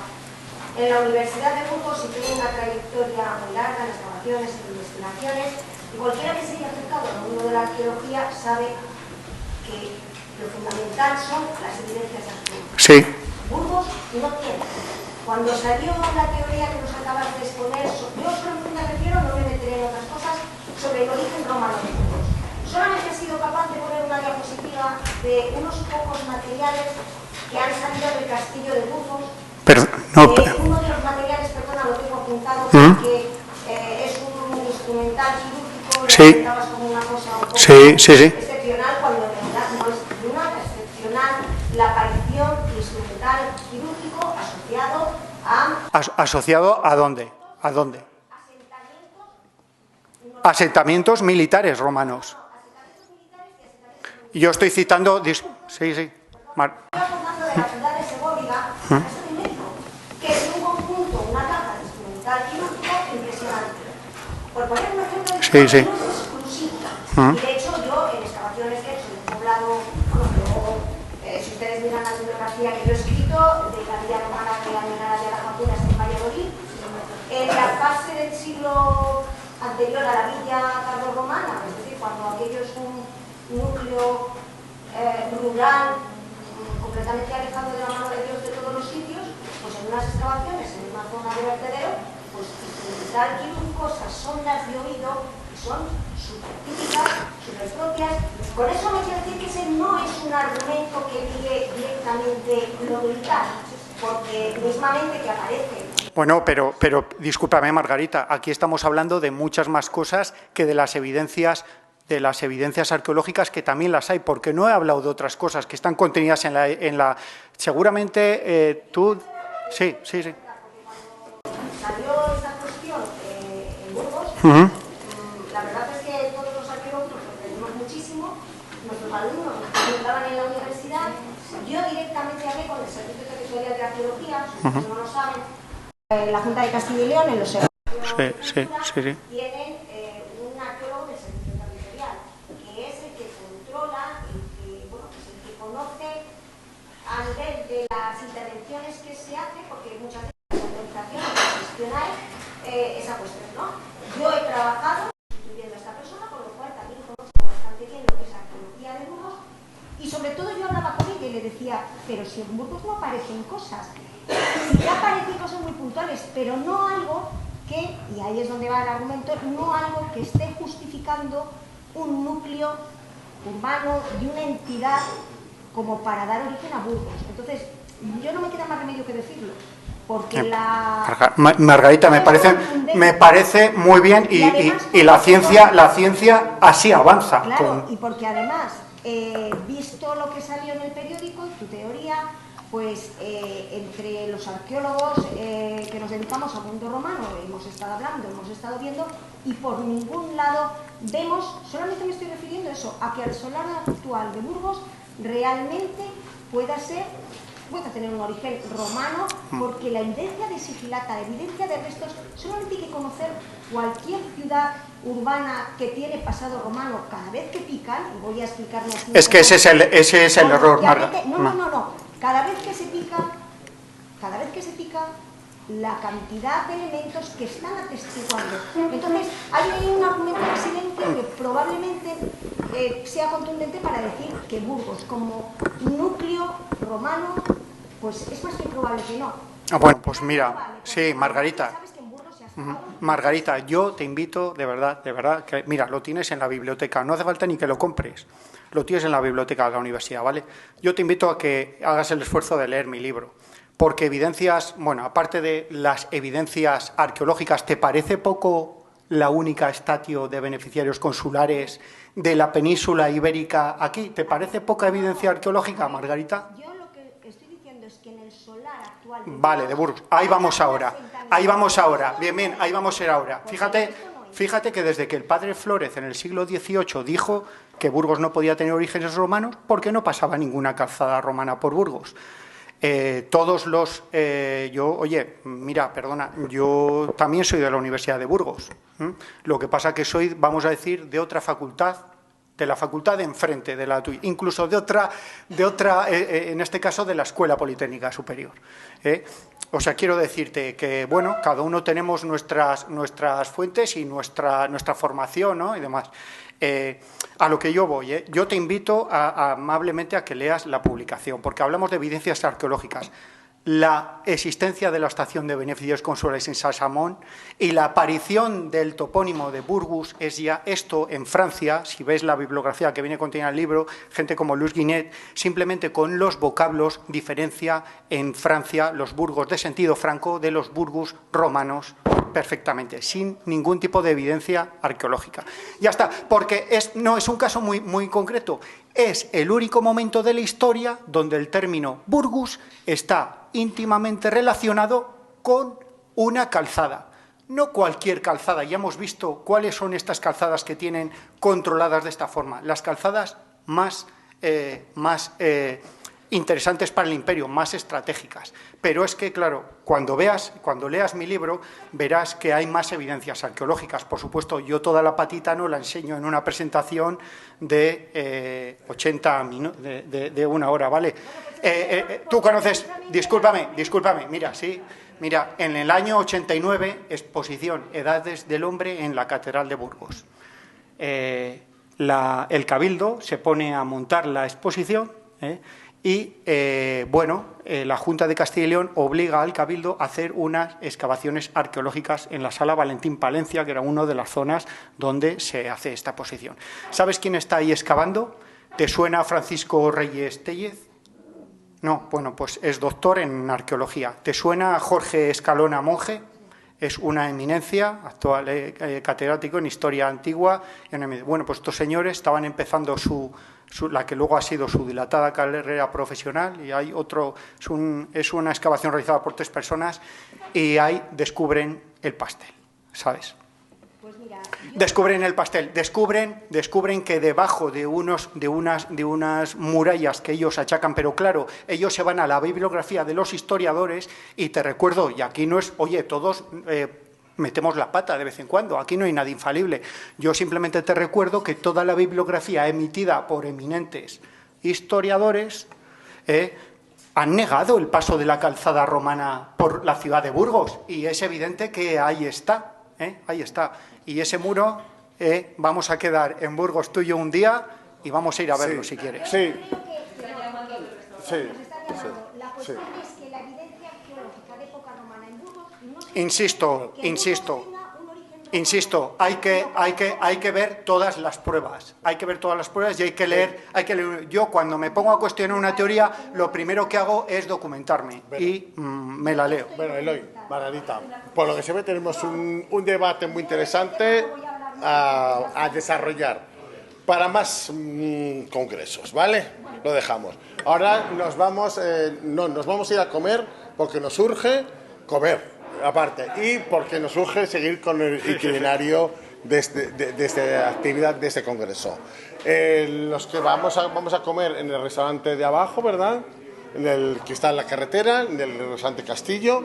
en la Universidad de Burgos y tengo una trayectoria muy larga en excavaciones y investigaciones. Y cualquiera que se haya acercado al mundo de la arqueología sabe que lo fundamental son las evidencias arqueológicas. Sí. Burgos no tiene. Cuando salió la teoría que nos acabas de exponer, yo solamente me refiero, no me meteré en otras cosas, sobre el origen romano de Burgos. Solamente he sido capaz de poner una diapositiva de unos pocos materiales que han salido del castillo de Burgos. Pero, uno de los materiales, perdona, lo tengo apuntado porque es un instrumental quirúrgico, sí. Como una cosa un poco sí. excepcional, cuando en realidad no es nada excepcional la aparición de instrumental quirúrgico asociado a... ¿Asociado a dónde? ¿A dónde? Asentamientos militares romanos. Yo estoy citando... Sí. Estoy hablando de la ciudad de Segovia, que es un conjunto, una caja de instrumental quirúrgico impresionante. Por poner un ejemplo, no es exclusivo. Y de hecho, yo en excavaciones que he hecho en un poblado, si ustedes miran la bibliografía que yo he escrito, de la villa romana que la minera de la Japunas en Valladolid, en la fase del siglo anterior a la villa tardorromana, es decir, cuando aquello es un núcleo rural completamente alejado de la mano de Dios de todos los sitios, pues en unas excavaciones, en una zona de vertedero, pues instrumental quirúrgico, esas sondas de oído, que son súper típicas, súper propias. Con eso no quiero decir que ese no es un argumento que ligue directamente lo militar, porque mismamente que aparece. Bueno, pero discúlpame, Margarita, aquí estamos hablando de muchas más cosas que de las evidencias arqueológicas, que también las hay, porque no he hablado de otras cosas que están contenidas en la seguramente tú... Sí. Salió esta cuestión en Burgos, la verdad es que todos los arqueólogos nos sorprendimos muchísimo, nuestros alumnos que estaban en la universidad, yo directamente hablé con el Servicio Territorial de Arqueología, no lo saben, la Junta de Castilla y León, en los servicios tienen un arqueólogo del Servicio Territorial, que es el que controla, el que conoce a nivel de las intervenciones que se hacen, porque muchas veces las organizaciones gestionan esa cuestión, ¿no? Yo he trabajado sustituyendo a esta persona, con lo cual también conozco bastante bien lo que es arqueología de Burgos, y sobre todo yo hablaba con ella y le decía, pero si en Burgos no aparecen cosas, si ya aparecen cosas muy puntuales, pero no algo que, y ahí es donde va el argumento, no algo que esté justificando un núcleo urbano de una entidad como para dar origen a Burgos. Entonces, yo no me queda más remedio que decirlo, porque Margarita, me parece muy bien y la ciencia así avanza. Claro, y porque además, visto lo que salió en el periódico, tu teoría, pues entre los arqueólogos que nos dedicamos al mundo romano hemos estado hablando, hemos estado viendo, y por ningún lado vemos, solamente me estoy refiriendo a eso, a que el solar actual de Burgos realmente pueda tener un origen romano, porque la evidencia de sigilata, la evidencia de restos, solamente hay que conocer cualquier ciudad urbana que tiene pasado romano cada vez que pican, y voy a explicarme así. Es que ese es el error, Margarita. No. Cada vez que se pica, la cantidad de elementos que están atestiguando. Entonces, hay ahí un argumento de silencio que probablemente sea contundente para decir que Burgos, como núcleo romano, pues es más que probable que no. Bueno, pues mira, sí, Margarita. Margarita, yo te invito, de verdad, que mira, lo tienes en la biblioteca, no hace falta ni que lo compres, lo tienes en la biblioteca de la universidad, ¿vale? Yo te invito a que hagas el esfuerzo de leer mi libro, porque evidencias, bueno, aparte de las evidencias arqueológicas, ¿te parece poco la única estatio de beneficiarios consulares de la península ibérica aquí? ¿Te parece poca evidencia arqueológica, Margarita? Yo lo que estoy diciendo es que en el solar actual... Vale, de Burgos, ahí vamos ahora, bien, ahí vamos a ir ahora. Fíjate que desde que el padre Flórez en el siglo XVIII dijo que Burgos no podía tener orígenes romanos, porque no pasaba ninguna calzada romana por Burgos. Yo también soy de la Universidad de Burgos. Lo que pasa que soy, vamos a decir, de otra facultad, de la facultad de enfrente de la tuya, incluso de otra, en este caso de la Escuela Politécnica Superior. O sea, quiero decirte que, bueno, cada uno tenemos nuestras fuentes y nuestra formación, ¿no? Y demás. A lo que yo voy, yo te invito amablemente a que leas la publicación, porque hablamos de evidencias arqueológicas. La existencia de la estación de beneficiarios consulares en Salsamón y la aparición del topónimo de Burgos es ya esto en Francia. Si ves la bibliografía que viene contenida en el libro, gente como Luis Guinet, simplemente con los vocablos diferencia en Francia los Burgos de sentido franco de los Burgos romanos perfectamente, sin ningún tipo de evidencia arqueológica. Ya está, porque no es un caso muy concreto. Es el único momento de la historia donde el término Burgos está íntimamente relacionado con una calzada. No cualquier calzada, ya hemos visto cuáles son estas calzadas que tienen controladas de esta forma. Las calzadas más interesantes para el imperio, más estratégicas. Pero es que, claro, cuando leas mi libro, verás que hay más evidencias arqueológicas. Por supuesto, yo toda la patita no la enseño en una presentación de 80 minutos, de una hora, ¿vale? Tú conoces, discúlpame, mira, en el año 89, exposición Edades del Hombre en la Catedral de Burgos. El Cabildo se pone a montar la exposición, Y, la Junta de Castilla y León obliga al Cabildo a hacer unas excavaciones arqueológicas en la Sala Valentín Palencia, que era una de las zonas donde se hace esta exposición. ¿Sabes quién está ahí excavando? ¿Te suena Francisco Reyes Tellez? No, bueno, pues es doctor en arqueología. ¿Te suena Jorge Escalona Monje? Es una eminencia, actual catedrático en historia antigua. Bueno, pues estos señores estaban empezando la que luego ha sido su dilatada carrera profesional, y hay otro, es una excavación realizada por 3 personas, y ahí descubren el pastel, ¿sabes? Pues mira, Descubren el pastel, descubren que debajo de unas murallas que ellos achacan, pero claro, ellos se van a la bibliografía de los historiadores, y te recuerdo, y aquí no es, oye, todos metemos la pata de vez en cuando, aquí no hay nada infalible. Yo simplemente te recuerdo que toda la bibliografía emitida por eminentes historiadores han negado el paso de la calzada romana por la ciudad de Burgos, y es evidente que ahí está. Ahí está. Y ese muro, vamos a quedar en Burgos tú y yo un día, y vamos a ir a verlo si quieres. Sí, la cuestión es que la evidencia arqueológica de época romana en Burgos no se Insisto, hay que ver todas las pruebas. Hay que ver todas las pruebas y hay que leer. Yo, cuando me pongo a cuestionar una teoría, lo primero que hago es documentarme y me la leo. bueno, Eloy, Margarita, por lo que se ve tenemos un debate muy interesante a desarrollar para más congresos, ¿vale? Lo dejamos. Ahora nos vamos a ir a comer, porque nos urge comer, aparte, y porque nos urge seguir con el itinerario de esta actividad, de este congreso. Los que vamos a comer en el restaurante de abajo, ¿verdad? Que está en la carretera, en el restaurante Castillo,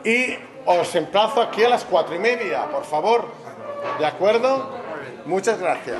y os emplazo aquí a las 4:30, por favor. ¿De acuerdo? Muchas gracias.